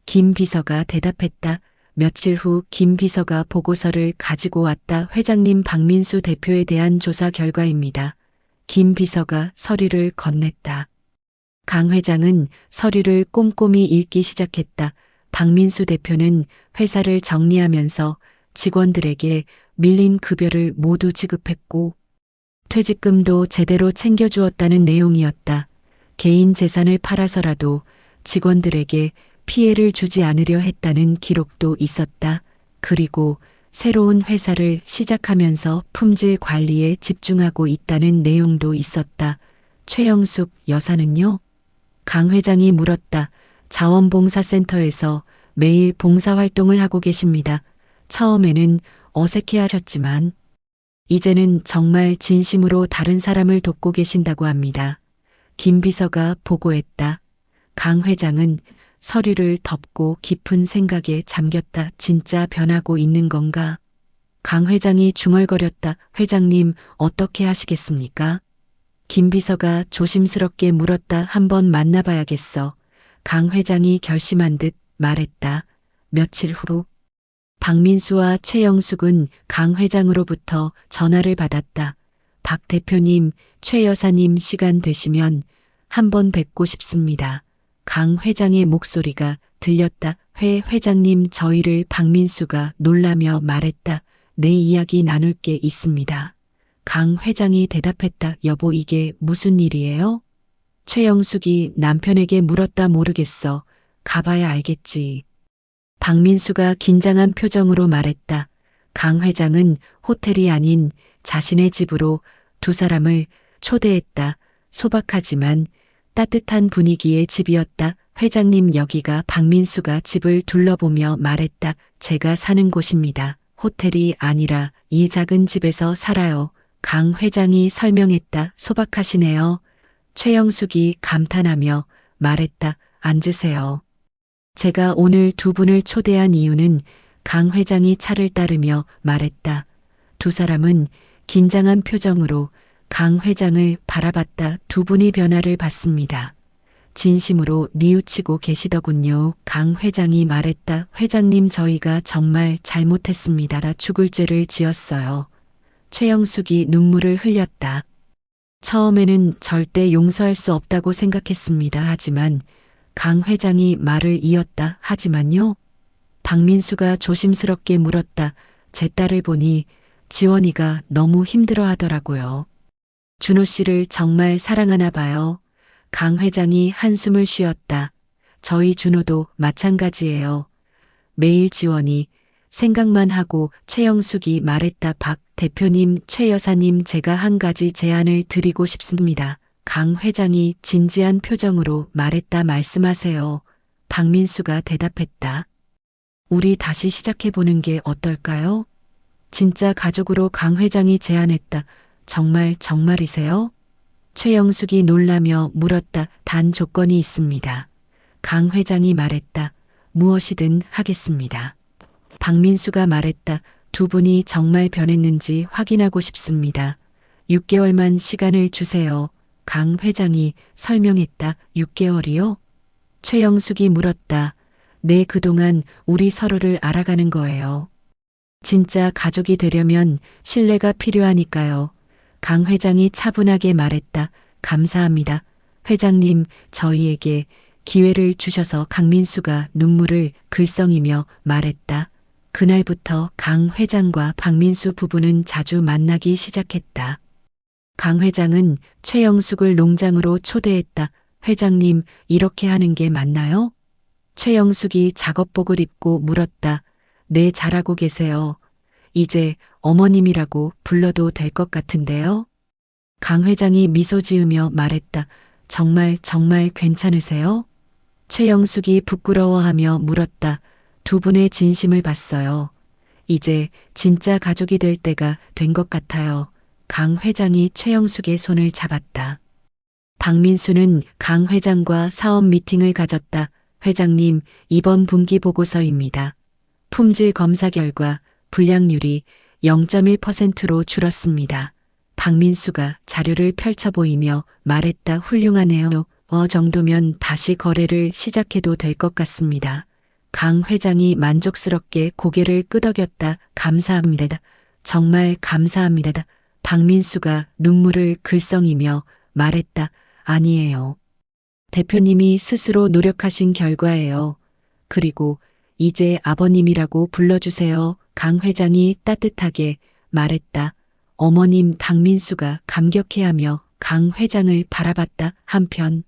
김 비서가 대답했다. 며칠 후 김 비서가 보고서를 가지고 왔다. 회장님, 박민수 대표에 대한 조사 결과입니다. 김 비서가 서류를 건넸다. 강 회장은 서류를 꼼꼼히 읽기 시작했다. 박민수 대표는 회사를 정리하면서 직원들에게 밀린 급여를 모두 지급했고 퇴직금도 제대로 챙겨주었다는 내용이었다. 개인 재산을 팔아서라도 직원들에게 피해를 주지 않으려 했다는 기록도 있었다. 그리고 새로운 회사를 시작하면서 품질 관리에 집중하고 있다는 내용도 있었다. 최영숙 여사는요? 강 회장이 물었다. 자원봉사센터에서 매일 봉사활동을 하고 계십니다. 처음에는 어색해 하셨지만 이제는 정말 진심으로 다른 사람을 돕고 계신다고 합니다. 김 비서가 보고했다. 강 회장은 서류를 덮고 깊은 생각에 잠겼다. 진짜 변하고 있는 건가? 강 회장이 중얼거렸다. 회장님, 어떻게 하시겠습니까? 김 비서가 조심스럽게 물었다. 한번 만나봐야겠어. 강 회장이 결심한 듯 말했다. 며칠 후 박민수와 최영숙은 강 회장으로부터 전화를 받았다. 박 대표님, 최 여사님 시간 되시면 한번 뵙고 싶습니다. 강 회장의 목소리가 들렸다. 회 회장님, 저희를 박민수가 놀라며 말했다. 내 이야기 나눌 게 있습니다. 강 회장이 대답했다. 여보, 이게 무슨 일이에요? 최영숙이 남편에게 물었다. 모르겠어. 가봐야 알겠지. 박민수가 긴장한 표정으로 말했다. 강 회장은 호텔이 아닌 자신의 집으로 두 사람을 초대했다. 소박하지만 따뜻한 분위기의 집이었다. 회장님, 여기가 박민수가 집을 둘러보며 말했다. 제가 사는 곳입니다. 호텔이 아니라 이 작은 집에서 살아요. 강 회장이 설명했다. 소박하시네요. 최영숙이 감탄하며 말했다. 앉으세요. 제가 오늘 두 분을 초대한 이유는 강 회장이 차를 따르며 말했다. 두 사람은 긴장한 표정으로 강 회장을 바라봤다. 두 분이 변화를 봤습니다. 진심으로 뉘우치고 계시더군요. 강 회장이 말했다. 회장님, 저희가 정말 잘못했습니다. 다 죽을 죄를 지었어요. 최영숙이 눈물을 흘렸다. 처음에는 절대 용서할 수 없다고 생각했습니다. 하지만 강 회장이 말을 이었다. 하지만요. 박민수가 조심스럽게 물었다. 제 딸을 보니 지원이가 너무 힘들어 하더라고요. 준호 씨를 정말 사랑하나 봐요. 강 회장이 한숨을 쉬었다. 저희 준호도 마찬가지예요. 매일 지원이 생각만 하고. 최영숙이 말했다. 박 대표님, 최 여사님, 제가 한 가지 제안을 드리고 싶습니다. 강 회장이 진지한 표정으로 말했다. 말씀하세요. 박민수가 대답했다. 우리 다시 시작해보는 게 어떨까요? 진짜 가족으로 강 회장이 제안했다. 정말이세요? 최영숙이 놀라며 물었다. 단 조건이 있습니다. 강 회장이 말했다. 무엇이든 하겠습니다. 박민수가 말했다. 두 분이 정말 변했는지 확인하고 싶습니다. 6개월만 시간을 주세요. 강 회장이 설명했다. 6개월이요? 최영숙이 물었다. 네, 그동안 우리 서로를 알아가는 거예요. 진짜 가족이 되려면 신뢰가 필요하니까요. 강 회장이 차분하게 말했다. 감사합니다. 회장님, 저희에게 기회를 주셔서. 강민수가 눈물을 글썽이며 말했다. 그날부터 강 회장과 박민수 부부는 자주 만나기 시작했다. 강 회장은 최영숙을 농장으로 초대했다. 회장님, 이렇게 하는 게 맞나요? 최영숙이 작업복을 입고 물었다. 네, 잘하고 계세요. 이제 어머님이라고 불러도 될 것 같은데요? 강 회장이 미소 지으며 말했다. 정말 괜찮으세요? 최영숙이 부끄러워하며 물었다. 두 분의 진심을 봤어요. 이제 진짜 가족이 될 때가 된 것 같아요. 강 회장이 최영숙의 손을 잡았다. 박민수는 강 회장과 사업 미팅을 가졌다. 회장님, 이번 분기 보고서입니다. 품질 검사 결과 불량률이 0.1%로 줄었습니다. 박민수가 자료를 펼쳐 보이며 말했다. 훌륭하네요. 정도면 다시 거래를 시작해도 될 것 같습니다. 강 회장이 만족스럽게 고개를 끄덕였다. 감사합니다. 정말 감사합니다. 박민수가 눈물을 글썽이며 말했다. 아니에요. 대표님이 스스로 노력하신 결과예요. 그리고 이제 아버님이라고 불러주세요. 강 회장이 따뜻하게 말했다. 어머님. 강민수가 감격해하며 강 회장을 바라봤다. 한편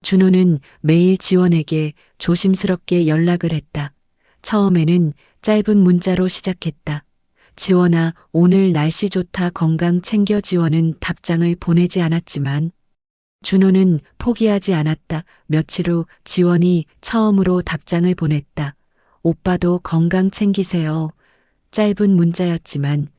준호는 매일 지원에게 조심스럽게 연락을 했다. 처음에는 짧은 문자로 시작했다. 지원아, 오늘 날씨 좋다. 건강 챙겨. 지원은 답장을 보내지 않았지만 준호는 포기하지 않았다. 며칠 후 지원이 처음으로 답장을 보냈다. 오빠도 건강 챙기세요. 짧은 문자였지만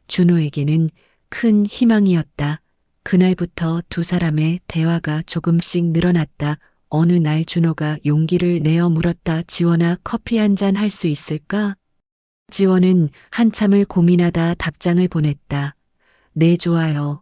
준호에게는 큰 희망이었다. 그날부터 두 사람의 대화가 조금씩 늘어났다. 어느 날 준호가 용기를 내어 물었다. 지원아, 커피 한 잔 할 수 있을까? 지원은 한참을 고민하다 답장을 보냈다. 네, 좋아요.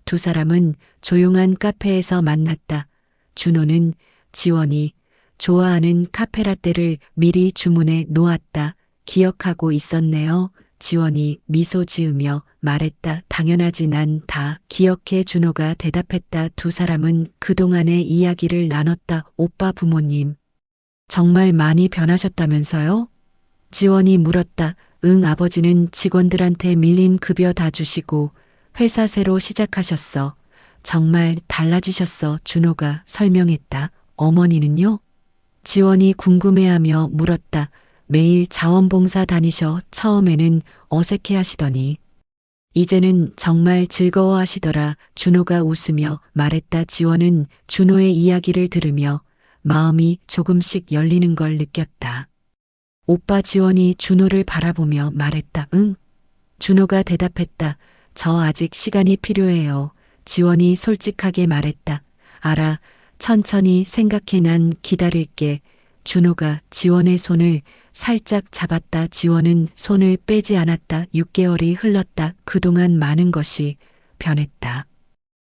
두 사람은 조용한 카페에서 만났다. 준호는 지원이 좋아하는 카페라떼를 미리 주문해 놓았다. 기억하고 있었네요. 지원이 미소 지으며 말했다. 당연하지, 난 다 기억해. 준호가 대답했다. 두 사람은 그동안의 이야기를 나눴다. 오빠 부모님 정말 많이 변하셨다면서요? 지원이 물었다. 응, 아버지는 직원들한테 밀린 급여 다 주시고 회사 새로 시작하셨어. 정말 달라지셨어. 준호가 설명했다. 어머니는요? 지원이 궁금해하며 물었다. 매일 자원봉사 다니셔. 처음에는 어색해 하시더니 이제는 정말 즐거워하시더라. 준호가 웃으며 말했다. 지원은 준호의 이야기를 들으며 마음이 조금씩 열리는 걸 느꼈다. 오빠. 지원이 준호를 바라보며 말했다. 응. 준호가 대답했다. 저 아직 시간이 필요해요. 지원이 솔직하게 말했다. 알아. 천천히 생각해. 난 기다릴게. 준호가 지원의 손을 살짝 잡았다. 지원은 손을 빼지 않았다. 6개월이 흘렀다. 그동안 많은 것이 변했다.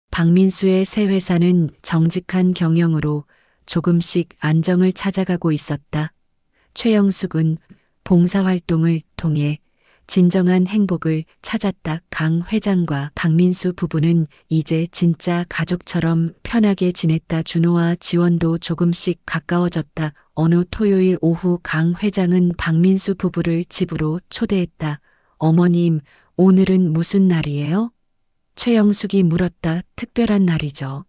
박민수의 새 회사는 정직한 경영으로 조금씩 안정을 찾아가고 있었다. 최영숙은 봉사활동을 통해 진정한 행복을 찾았다. 강 회장과 박민수 부부는 이제 진짜 가족처럼 편하게 지냈다. 준호와 지원도 조금씩 가까워졌다. 어느 토요일 오후 강 회장은 박민수 부부를 집으로 초대했다. 어머님, 오늘은 무슨 날이에요? 최영숙이 물었다. 특별한 날이죠.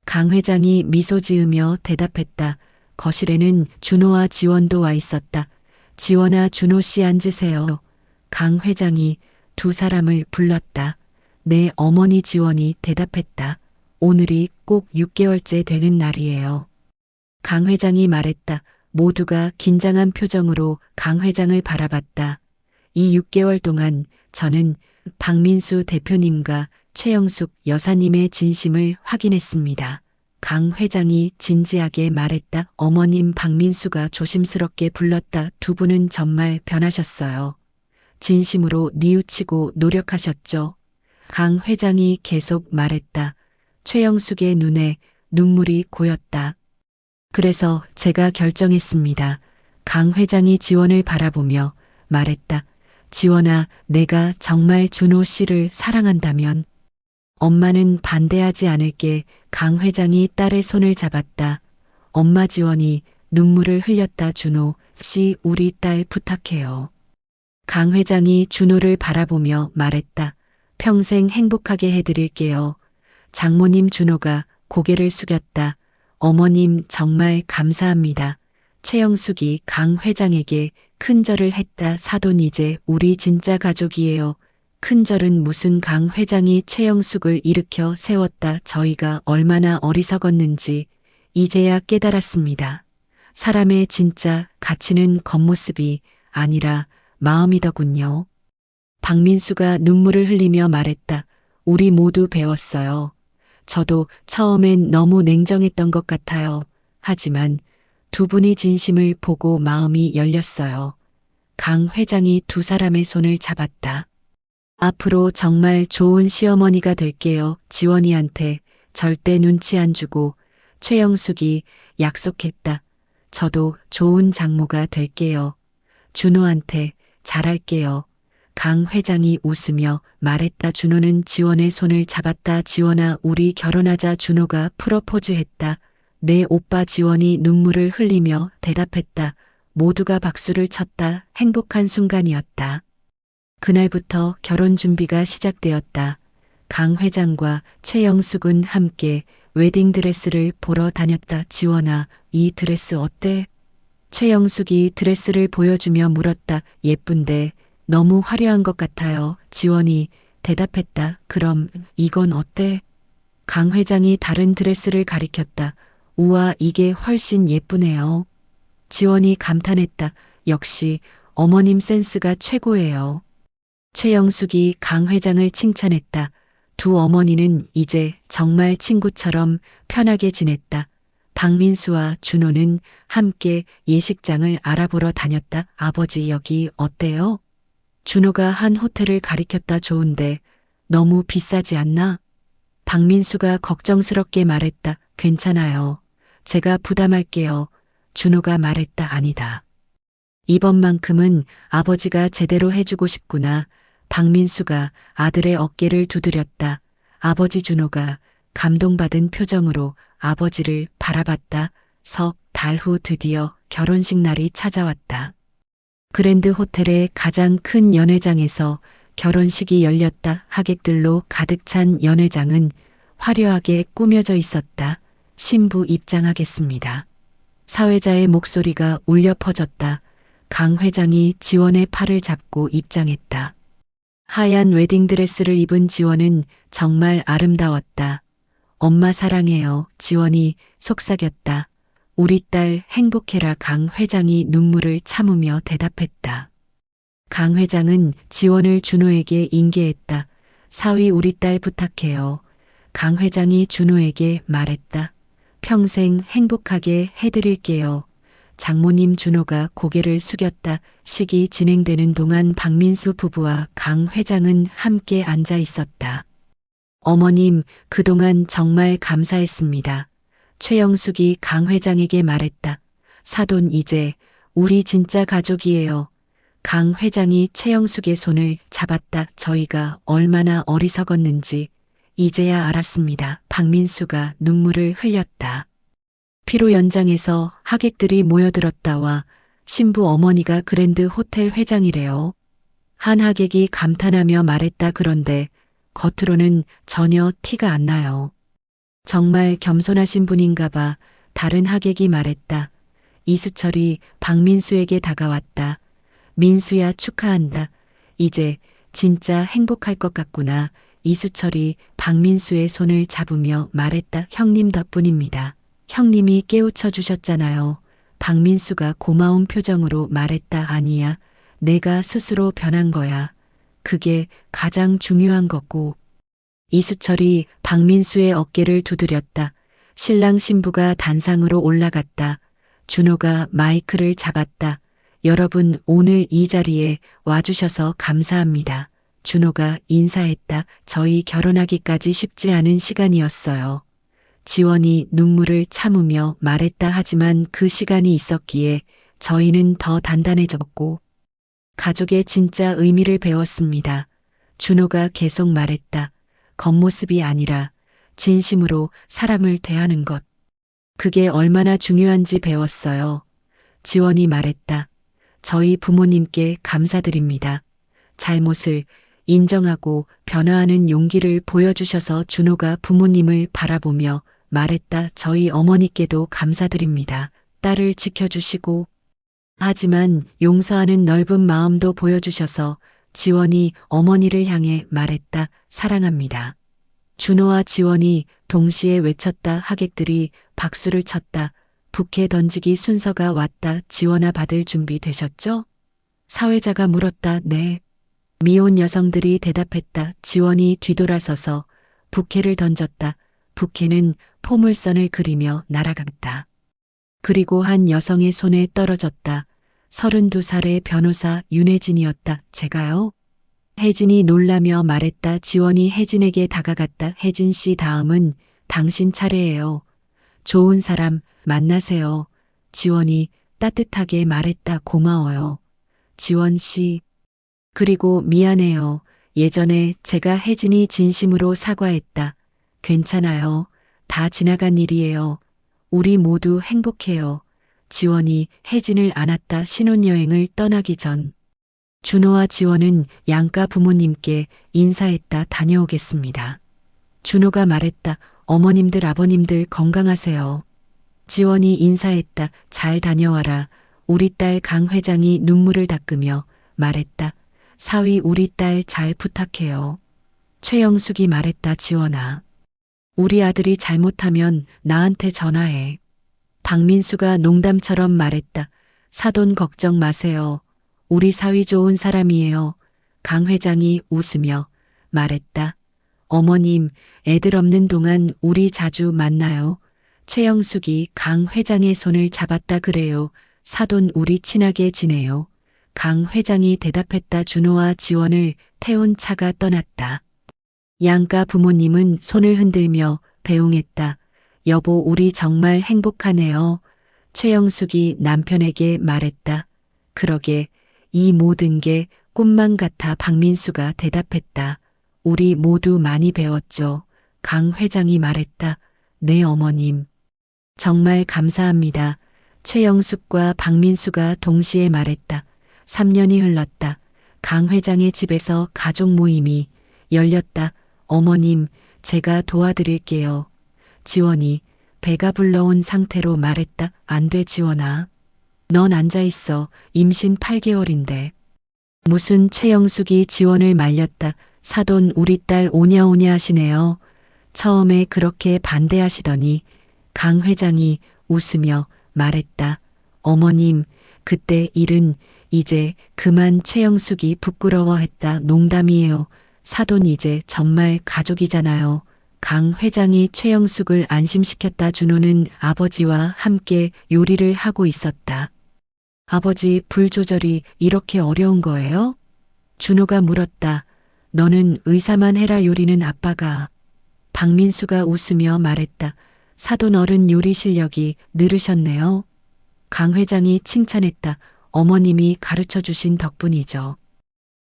강 회장이 미소 지으며 대답했다. 거실에는 준호와 지원도 와 있었다. 지원아, 준호 씨 앉으세요. 강 회장이 두 사람을 불렀다. 네, 어머니. 지원이 대답했다. 오늘이 꼭 6개월째 되는 날이에요. 강 회장이 말했다. 모두가 긴장한 표정으로 강 회장을 바라봤다. 이 6개월 동안 저는 박민수 대표님과 최영숙 여사님의 진심을 확인했습니다. 강 회장이 진지하게 말했다. 어머님. 박민수가 조심스럽게 불렀다. 두 분은 정말 변하셨어요. 진심으로 뉘우치고 노력하셨죠. 강 회장이 계속 말했다. 최영숙의 눈에 눈물이 고였다. 그래서 제가 결정했습니다. 강 회장이 지원을 바라보며 말했다. 지원아, 내가 정말 준호 씨를 사랑한다면 엄마는 반대하지 않을게. 강 회장이 딸의 손을 잡았다. 엄마. 지원이 눈물을 흘렸다. 준호 씨, 우리 딸 부탁해요. 강 회장이 준호를 바라보며 말했다. 평생 행복하게 해드릴게요. 장모님. 준호가 고개를 숙였다. 어머님, 정말 감사합니다. 최영숙이 강 회장에게 큰절을 했다. 사돈, 이제 우리 진짜 가족이에요. 큰절은 무슨? 강 회장이 최영숙을 일으켜 세웠다. 저희가 얼마나 어리석었는지 이제야 깨달았습니다. 사람의 진짜 가치는 겉모습이 아니라 마음이더군요. 박민수가 눈물을 흘리며 말했다. 우리 모두 배웠어요. 저도 처음엔 너무 냉정했던 것 같아요. 하지만 두 분이 진심을 보고 마음이 열렸어요. 강 회장이 두 사람의 손을 잡았다. 앞으로 정말 좋은 시어머니가 될게요. 지원이한테 절대 눈치 안 주고. 최영숙이 약속했다. 저도 좋은 장모가 될게요. 준호한테 잘할게요. 강 회장이 웃으며 말했다. 준호는 지원의 손을 잡았다. 지원아, 우리 결혼하자. 준호가 프로포즈했다. 네, 오빠. 지원이 눈물을 흘리며 대답했다. 모두가 박수를 쳤다. 행복한 순간이었다. 그날부터 결혼 준비가 시작되었다. 강 회장과 최영숙은 함께 웨딩드레스를 보러 다녔다. 지원아, 이 드레스 어때? 최영숙이 드레스를 보여주며 물었다. 예쁜데 너무 화려한 것 같아요. 지원이 대답했다. 그럼 이건 어때? 강 회장이 다른 드레스를 가리켰다. 우와, 이게 훨씬 예쁘네요. 지원이 감탄했다. 역시 어머님 센스가 최고예요. 최영숙이 강 회장을 칭찬했다. 두 어머니는 이제 정말 친구처럼 편하게 지냈다. 박민수와 준호는 함께 예식장을 알아보러 다녔다. 아버지 여기 어때요? 준호가 한 호텔을 가리켰다. 좋은데 너무 비싸지 않나? 박민수가 걱정스럽게 말했다. 괜찮아요. 제가 부담할게요. 준호가 말했다. 아니다. 이번만큼은 아버지가 제대로 해주고 싶구나. 박민수가 아들의 어깨를 두드렸다. 아버지. 준호가 감동받은 표정으로 아버지를 바라봤다. 석 달 후 드디어 결혼식 날이 찾아왔다. 그랜드 호텔의 가장 큰 연회장에서 결혼식이 열렸다. 하객들로 가득 찬 연회장은 화려하게 꾸며져 있었다. 신부 입장하겠습니다. 사회자의 목소리가 울려 퍼졌다. 강 회장이 지원의 팔을 잡고 입장했다. 하얀 웨딩드레스를 입은 지원은 정말 아름다웠다. 엄마 사랑해요. 지원이 속삭였다. 우리 딸 행복해라. 강 회장이 눈물을 참으며 대답했다. 강 회장은 지원을 준호에게 인계했다. 사위 우리 딸 부탁해요. 강 회장이 준호에게 말했다. 평생 행복하게 해드릴게요. 장모님. 준호가 고개를 숙였다. 식이 진행되는 동안 박민수 부부와 강 회장은 함께 앉아 있었다. 어머님, 그동안 정말 감사했습니다. 최영숙이 강 회장에게 말했다. 사돈 이제 우리 진짜 가족이에요. 강 회장이 최영숙의 손을 잡았다. 저희가 얼마나 어리석었는지 이제야 알았습니다. 박민수가 눈물을 흘렸다. 피로 연장에서 하객들이 모여들었다와 신부 어머니가 그랜드 호텔 회장이래요. 한 하객이 감탄하며 말했다. 그런데 겉으로는 전혀 티가 안 나요. 정말 겸손하신 분인가 봐. 다른 하객이 말했다. 이수철이 박민수에게 다가왔다. 민수야 축하한다. 이제 진짜 행복할 것 같구나. 이수철이 박민수의 손을 잡으며 말했다. 형님 덕분입니다. 형님이 깨우쳐 주셨잖아요. 박민수가 고마운 표정으로 말했다. 아니야. 내가 스스로 변한 거야. 그게 가장 중요한 거고. 이수철이 박민수의 어깨를 두드렸다. 신랑 신부가 단상으로 올라갔다. 준호가 마이크를 잡았다. 여러분 오늘 이 자리에 와주셔서 감사합니다. 준호가 인사했다. 저희 결혼하기까지 쉽지 않은 시간이었어요. 지원이 눈물을 참으며 말했다. 하지만 그 시간이 있었기에 저희는 더 단단해졌고 가족의 진짜 의미를 배웠습니다. 준호가 계속 말했다. 겉모습이 아니라 진심으로 사람을 대하는 것. 그게 얼마나 중요한지 배웠어요. 지원이 말했다. 저희 부모님께 감사드립니다. 잘못을 인정하고 변화하는 용기를 보여주셔서. 준호가 부모님을 바라보며 말했다. 저희 어머니께도 감사드립니다. 딸을 지켜주시고 하지만 용서하는 넓은 마음도 보여주셔서. 지원이 어머니를 향해 말했다. 사랑합니다. 준호와 지원이 동시에 외쳤다. 하객들이 박수를 쳤다. 부케 던지기 순서가 왔다. 지원아 받을 준비 되셨죠? 사회자가 물었다. 네. 미혼 여성들이 대답했다. 지원이 뒤돌아서서 부케를 던졌다. 부케는 포물선을 그리며 날아갔다. 그리고 한 여성의 손에 떨어졌다. 32살의 변호사 윤혜진이었다. 제가요? 혜진이 놀라며 말했다. 지원이 혜진에게 다가갔다. 혜진 씨 다음은 당신 차례예요. 좋은 사람 만나세요. 지원이 따뜻하게 말했다. 고마워요. 지원 씨. 그리고 미안해요. 예전에 제가 혜진이 진심으로 사과했다. 괜찮아요. 다 지나간 일이에요. 우리 모두 행복해요. 지원이 혜진을 안았다. 신혼여행을 떠나기 전 준호와 지원은 양가 부모님께 인사했다. 다녀오겠습니다. 준호가 말했다. 어머님들 아버님들 건강하세요. 지원이 인사했다. 잘 다녀와라. 우리 딸 강 회장이 눈물을 닦으며 말했다. 사위 우리 딸 잘 부탁해요. 최영숙이 말했다. 지원아. 우리 아들이 잘못하면 나한테 전화해. 박민수가 농담처럼 말했다. 사돈 걱정 마세요. 우리 사위 좋은 사람이에요. 강 회장이 웃으며 말했다. 어머님, 애들 없는 동안 우리 자주 만나요. 최영숙이 강 회장의 손을 잡았다 그래요. 사돈 우리 친하게 지내요. 강 회장이 대답했다. 준호와 지원을 태운 차가 떠났다. 양가 부모님은 손을 흔들며 배웅했다. 여보, 우리 정말 행복하네요. 최영숙이 남편에게 말했다. 그러게, 이 모든 게 꿈만 같아. 박민수가 대답했다. 우리 모두 많이 배웠죠. 강 회장이 말했다. 네, 어머님. 정말 감사합니다. 최영숙과 박민수가 동시에 말했다. 3년이 흘렀다. 강 회장의 집에서 가족 모임이 열렸다. 어머님, 제가 도와드릴게요. 지원이 배가 불러온 상태로 말했다. 안 돼, 지원아. 넌 앉아있어. 임신 8개월인데. 무슨 최영숙이 지원을 말렸다. 사돈 우리 딸 오냐오냐 하시네요. 처음에 그렇게 반대하시더니 강 회장이 웃으며 말했다. 어머님, 그때 일은 이제 그만. 최영숙이 부끄러워했다. 농담이에요. 사돈 이제 정말 가족이잖아요. 강 회장이 최영숙을 안심시켰다. 준호는 아버지와 함께 요리를 하고 있었다. 아버지, 불 조절이 이렇게 어려운 거예요? 준호가 물었다. 너는 의사만 해라. 요리는 아빠가. 박민수가 웃으며 말했다. 사돈 어른 요리 실력이 늘으셨네요. 강 회장이 칭찬했다. 어머님이 가르쳐 주신 덕분이죠.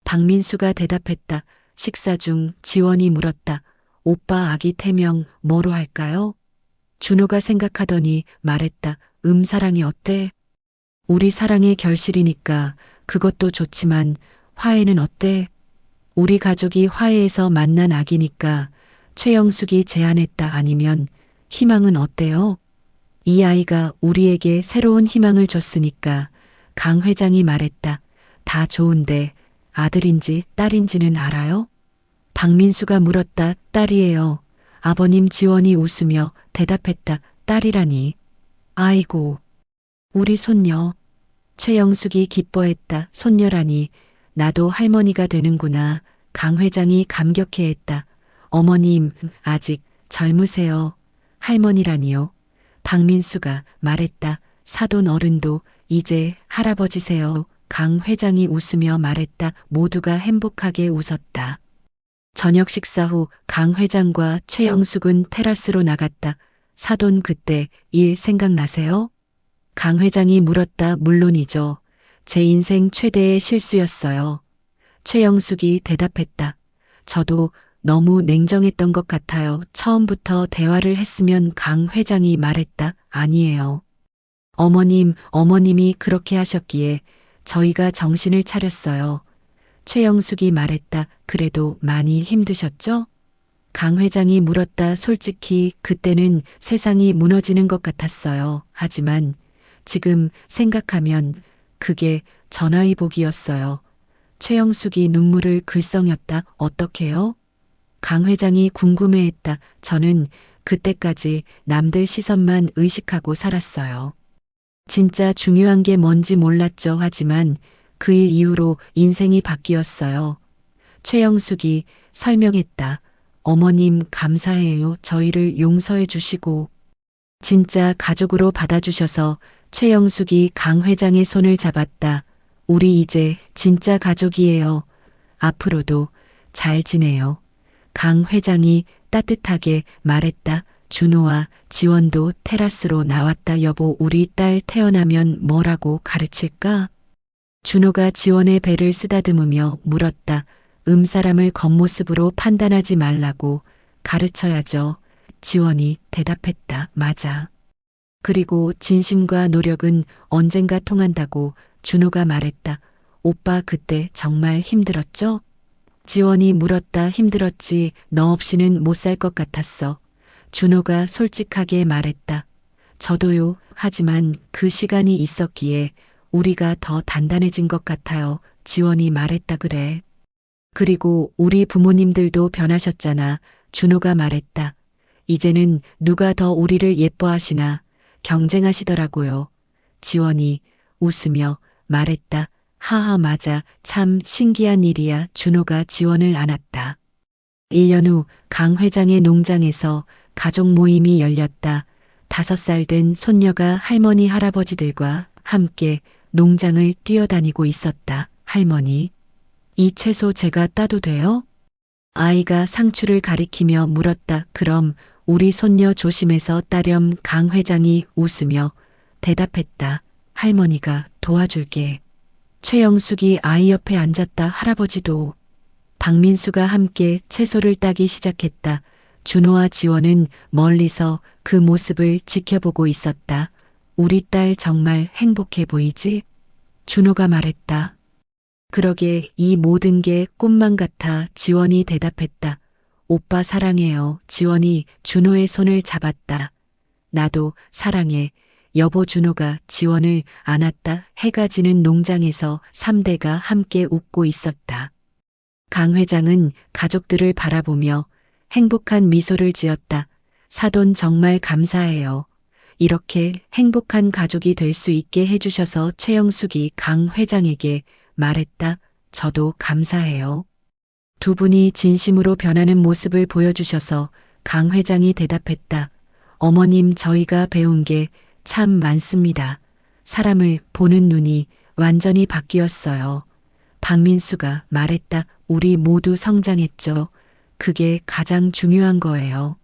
박민수가 대답했다. 식사 중 지원이 물었다. 오빠 아기 태명 뭐로 할까요? 준호가 생각하더니 말했다. 사랑이 어때? 우리 사랑의 결실이니까 그것도 좋지만 화해는 어때? 우리 가족이 화해해서 만난 아기니까. 최영숙이 제안했다. 아니면 희망은 어때요? 이 아이가 우리에게 새로운 희망을 줬으니까. 강 회장이 말했다. 다 좋은데 아들인지 딸인지는 알아요? 박민수가 물었다. 딸이에요. 아버님. 지원이 웃으며 대답했다. 딸이라니. 아이고, 우리 손녀. 최영숙이 기뻐했다. 손녀라니. 나도 할머니가 되는구나. 강 회장이 감격해했다. 어머님, 아직 젊으세요. 할머니라니요. 박민수가 말했다. 사돈 어른도 이제 할아버지세요. 강 회장이 웃으며 말했다. 모두가 행복하게 웃었다. 저녁 식사 후 강 회장과 최영숙은 테라스로 나갔다. 사돈 그때 일 생각나세요? 강 회장이 물었다. 물론이죠. 제 인생 최대의 실수였어요. 최영숙이 대답했다. 저도 너무 냉정했던 것 같아요. 처음부터 대화를 했으면. 강 회장이 말했다. 아니에요. 어머님이 그렇게 하셨기에 저희가 정신을 차렸어요. 최영숙이 말했다. 그래도 많이 힘드셨죠? 강 회장이 물었다. 솔직히 그때는 세상이 무너지는 것 같았어요. 하지만 지금 생각하면 그게 전화위복이었어요. 최영숙이 눈물을 글썽였다. 어떻게요? 강 회장이 궁금해했다. 저는 그때까지 남들 시선만 의식하고 살았어요. 진짜 중요한 게 뭔지 몰랐죠. 하지만 그 일 이후로 인생이 바뀌었어요. 최영숙이 설명했다. 어머님 감사해요. 저희를 용서해 주시고 진짜 가족으로 받아주셔서. 최영숙이 강 회장의 손을 잡았다. 우리 이제 진짜 가족이에요. 앞으로도 잘 지내요. 강 회장이 따뜻하게 말했다. 준호와 지원도 테라스로 나왔다. 여보, 우리 딸 태어나면 뭐라고 가르칠까? 준호가 지원의 배를 쓰다듬으며 물었다. 사람을 겉모습으로 판단하지 말라고 가르쳐야죠. 지원이 대답했다. 맞아. 그리고 진심과 노력은 언젠가 통한다고. 준호가 말했다. 오빠 그때 정말 힘들었죠? 지원이 물었다. 힘들었지. 너 없이는 못 살 것 같았어. 준호가 솔직하게 말했다. 저도요. 하지만 그 시간이 있었기에 우리가 더 단단해진 것 같아요. 지원이 말했다. 그래. 그리고 우리 부모님들도 변하셨잖아. 준호가 말했다. 이제는 누가 더 우리를 예뻐하시나 경쟁하시더라고요. 지원이 웃으며 말했다. 하하 맞아. 참 신기한 일이야. 준호가 지원을 안았다. 1년 후 강 회장의 농장에서 가족 모임이 열렸다. 5살 된 손녀가 할머니 할아버지들과 함께 농장을 뛰어다니고 있었다. 할머니, 이 채소 제가 따도 돼요? 아이가 상추를 가리키며 물었다. 그럼 우리 손녀 조심해서 따렴. 강 회장이 웃으며 대답했다. 할머니가 도와줄게. 최영숙이 아이 옆에 앉았다. 할아버지도. 박민수가 함께 채소를 따기 시작했다. 준호와 지원은 멀리서 그 모습을 지켜보고 있었다. 우리 딸 정말 행복해 보이지? 준호가 말했다. 그러게 이 모든 게 꿈만 같아. 지원이 대답했다. 오빠 사랑해요. 지원이 준호의 손을 잡았다. 나도 사랑해. 여보. 준호가 지원을 안았다. 해가 지는 농장에서 3대가 함께 웃고 있었다. 강 회장은 가족들을 바라보며 행복한 미소를 지었다. 사돈 정말 감사해요. 이렇게 행복한 가족이 될 수 있게 해주셔서. 최영숙이 강 회장에게 말했다. 저도 감사해요. 두 분이 진심으로 변하는 모습을 보여주셔서. 강 회장이 대답했다. 어머님, 저희가 배운 게 참 많습니다. 사람을 보는 눈이 완전히 바뀌었어요. 박민수가 말했다. 우리 모두 성장했죠. 그게 가장 중요한 거예요.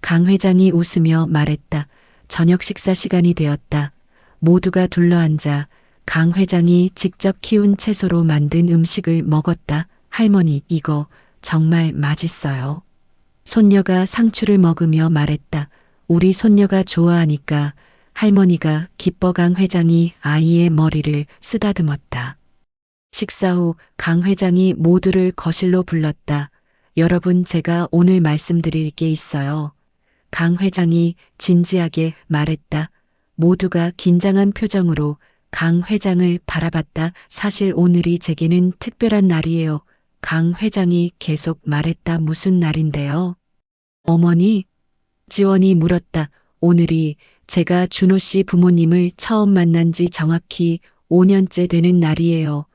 강 회장이 웃으며 말했다. 저녁 식사 시간이 되었다. 모두가 둘러앉아 강 회장이 직접 키운 채소로 만든 음식을 먹었다. 할머니, 이거 정말 맛있어요. 손녀가 상추를 먹으며 말했다. 우리 손녀가 좋아하니까 할머니가 기뻐. 강 회장이 아이의 머리를 쓰다듬었다. 식사 후 강 회장이 모두를 거실로 불렀다. 여러분, 제가 오늘 말씀드릴 게 있어요. 강 회장이 진지하게 말했다. 모두가 긴장한 표정으로 강 회장을 바라봤다. 사실 오늘이 제게는 특별한 날이에요. 강 회장이 계속 말했다. 무슨 날인데요? 어머니? 지원이 물었다. 오늘이 제가 준호 씨 부모님을 처음 만난 지 정확히 5년째 되는 날이에요.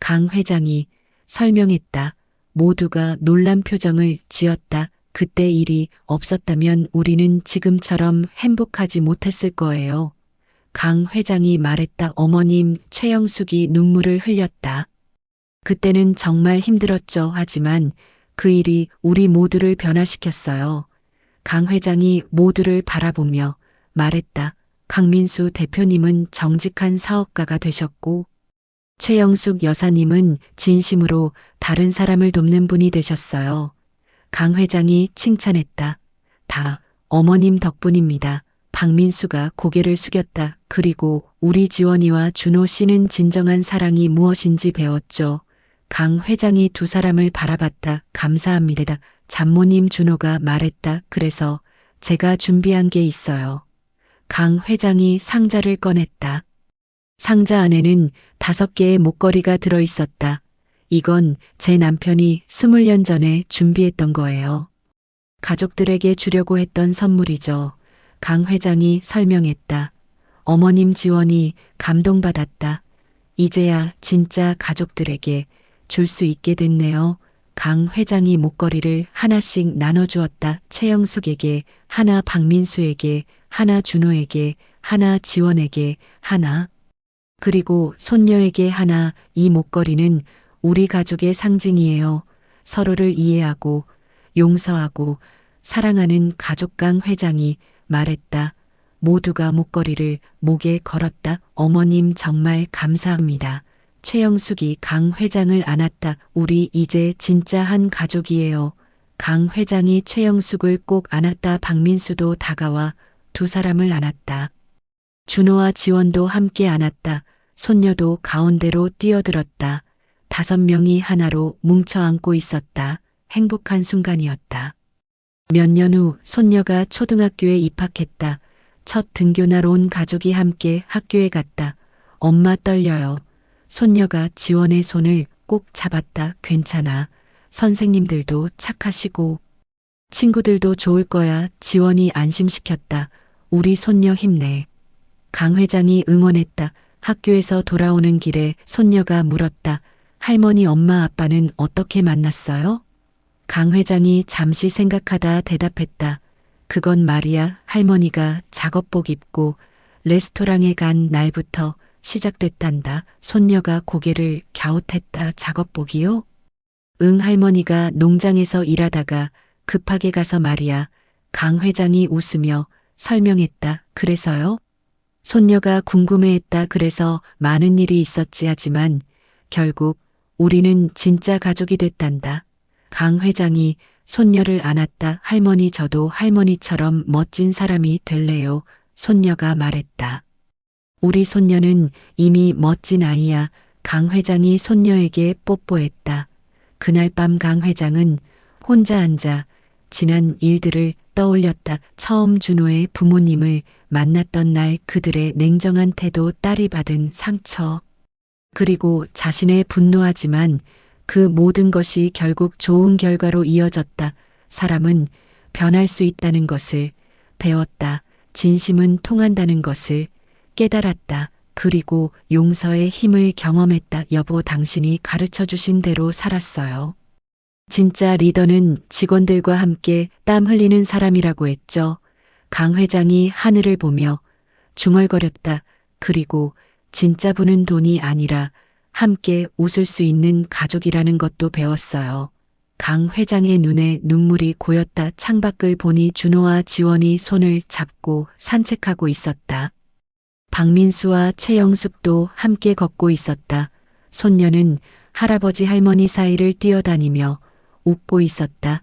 강 회장이 설명했다. 모두가 놀란 표정을 지었다. 그때 일이 없었다면 우리는 지금처럼 행복하지 못했을 거예요. 강 회장이 말했다. 어머님. 최영숙이 눈물을 흘렸다. 그때는 정말 힘들었죠. 하지만 그 일이 우리 모두를 변화시켰어요. 강 회장이 모두를 바라보며 말했다. 강민수 대표님은 정직한 사업가가 되셨고 최영숙 여사님은 진심으로 다른 사람을 돕는 분이 되셨어요. 강 회장이 칭찬했다. 다 어머님 덕분입니다. 박민수가 고개를 숙였다. 그리고 우리 지원이와 준호 씨는 진정한 사랑이 무엇인지 배웠죠. 강 회장이 두 사람을 바라봤다. 감사합니다. 장모님. 준호가 말했다. 그래서 제가 준비한 게 있어요. 강 회장이 상자를 꺼냈다. 상자 안에는 5개의 목걸이가 들어 있었다. 이건 제 남편이 20년 전에 준비했던 거예요. 가족들에게 주려고 했던 선물이죠. 강 회장이 설명했다. 어머님. 지원이 감동받았다. 이제야 진짜 가족들에게 줄 수 있게 됐네요. 강 회장이 목걸이를 하나씩 나눠주었다. 최영숙에게 하나, 박민수에게 하나, 준호에게 하나, 지원에게 하나, 그리고 손녀에게 하나. 이 목걸이는 우리 가족의 상징이에요. 서로를 이해하고 용서하고 사랑하는 가족. 강 회장이 말했다. 모두가 목걸이를 목에 걸었다. 어머님 정말 감사합니다. 최영숙이 강 회장을 안았다. 우리 이제 진짜 한 가족이에요. 강 회장이 최영숙을 꼭 안았다. 박민수도 다가와 두 사람을 안았다. 준호와 지원도 함께 안았다. 손녀도 가운데로 뛰어들었다. 5명이 하나로 뭉쳐 안고 있었다. 행복한 순간이었다. 몇 년 후 손녀가 초등학교에 입학했다. 첫 등교날 온 가족이 함께 학교에 갔다. 엄마 떨려요. 손녀가 지원의 손을 꼭 잡았다. 괜찮아. 선생님들도 착하시고 친구들도 좋을 거야. 지원이 안심시켰다. 우리 손녀 힘내. 강 회장이 응원했다. 학교에서 돌아오는 길에 손녀가 물었다. 할머니, 엄마, 아빠는 어떻게 만났어요? 강 회장이 잠시 생각하다 대답했다. 그건 말이야, 할머니가 작업복 입고 레스토랑에 간 날부터 시작됐단다. 손녀가 고개를 갸웃했다. 작업복이요? 응, 할머니가 농장에서 일하다가 급하게 가서 말이야. 강 회장이 웃으며 설명했다. 그래서요? 손녀가 궁금해했다. 그래서 많은 일이 있었지. 하지만 결국 우리는 진짜 가족이 됐단다. 강 회장이 손녀를 안았다. 할머니, 저도 할머니처럼 멋진 사람이 될래요. 손녀가 말했다. 우리 손녀는 이미 멋진 아이야. 강 회장이 손녀에게 뽀뽀했다. 그날 밤 강 회장은 혼자 앉아 지난 일들을 떠올렸다. 처음 준호의 부모님을 만났던 날 그들의 냉정한 태도, 딸이 받은 상처, 그리고 자신의 분노하지만 그 모든 것이 결국 좋은 결과로 이어졌다. 사람은 변할 수 있다는 것을 배웠다. 진심은 통한다는 것을 깨달았다. 그리고 용서의 힘을 경험했다. 여보, 당신이 가르쳐 주신 대로 살았어요. 진짜 리더는 직원들과 함께 땀 흘리는 사람이라고 했죠. 강 회장이 하늘을 보며 중얼거렸다. 그리고 진짜 부는 돈이 아니라 함께 웃을 수 있는 가족이라는 것도 배웠어요. 강 회장의 눈에 눈물이 고였다. 창밖을 보니 준호와 지원이 손을 잡고 산책하고 있었다. 박민수와 최영숙도 함께 걷고 있었다. 손녀는 할아버지 할머니 사이를 뛰어다니며 웃고 있었다.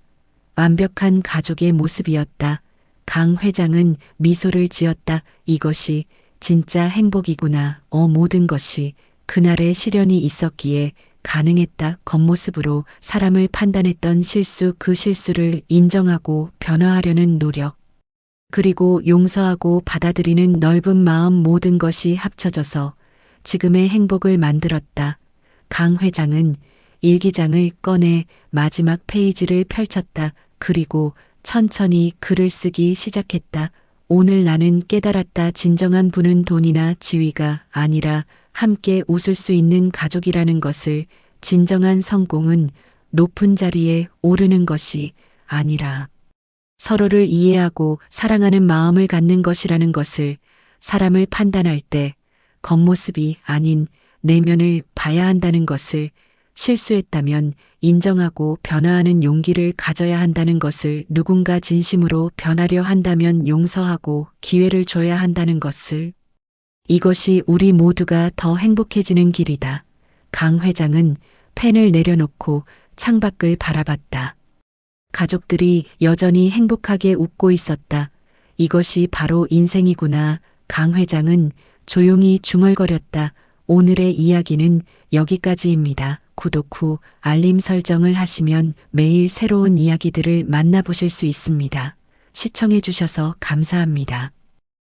완벽한 가족의 모습이었다. 강 회장은 미소를 지었다. 이것이 진짜 행복이구나. 모든 것이 그날의 시련이 있었기에 가능했다. 겉모습으로 사람을 판단했던 실수, 그 실수를 인정하고 변화하려는 노력, 그리고 용서하고 받아들이는 넓은 마음, 모든 것이 합쳐져서 지금의 행복을 만들었다. 강 회장은 일기장을 꺼내 마지막 페이지를 펼쳤다. 그리고 천천히 글을 쓰기 시작했다. 오늘 나는 깨달았다. 진정한 부는 돈이나 지위가 아니라 함께 웃을 수 있는 가족이라는 것을. 진정한 성공은 높은 자리에 오르는 것이 아니라 서로를 이해하고 사랑하는 마음을 갖는 것이라는 것을. 사람을 판단할 때 겉모습이 아닌 내면을 봐야 한다는 것을. 실수했다면 인정하고 변화하는 용기를 가져야 한다는 것을. 누군가 진심으로 변하려 한다면 용서하고 기회를 줘야 한다는 것을. 이것이 우리 모두가 더 행복해지는 길이다. 강 회장은 펜을 내려놓고 창밖을 바라봤다. 가족들이 여전히 행복하게 웃고 있었다. 이것이 바로 인생이구나. 강 회장은 조용히 중얼거렸다. 오늘의 이야기는 여기까지입니다. 구독 후 알림 설정을 하시면 매일 새로운 이야기들을 만나보실 수 있습니다. 시청해 주셔서 감사합니다.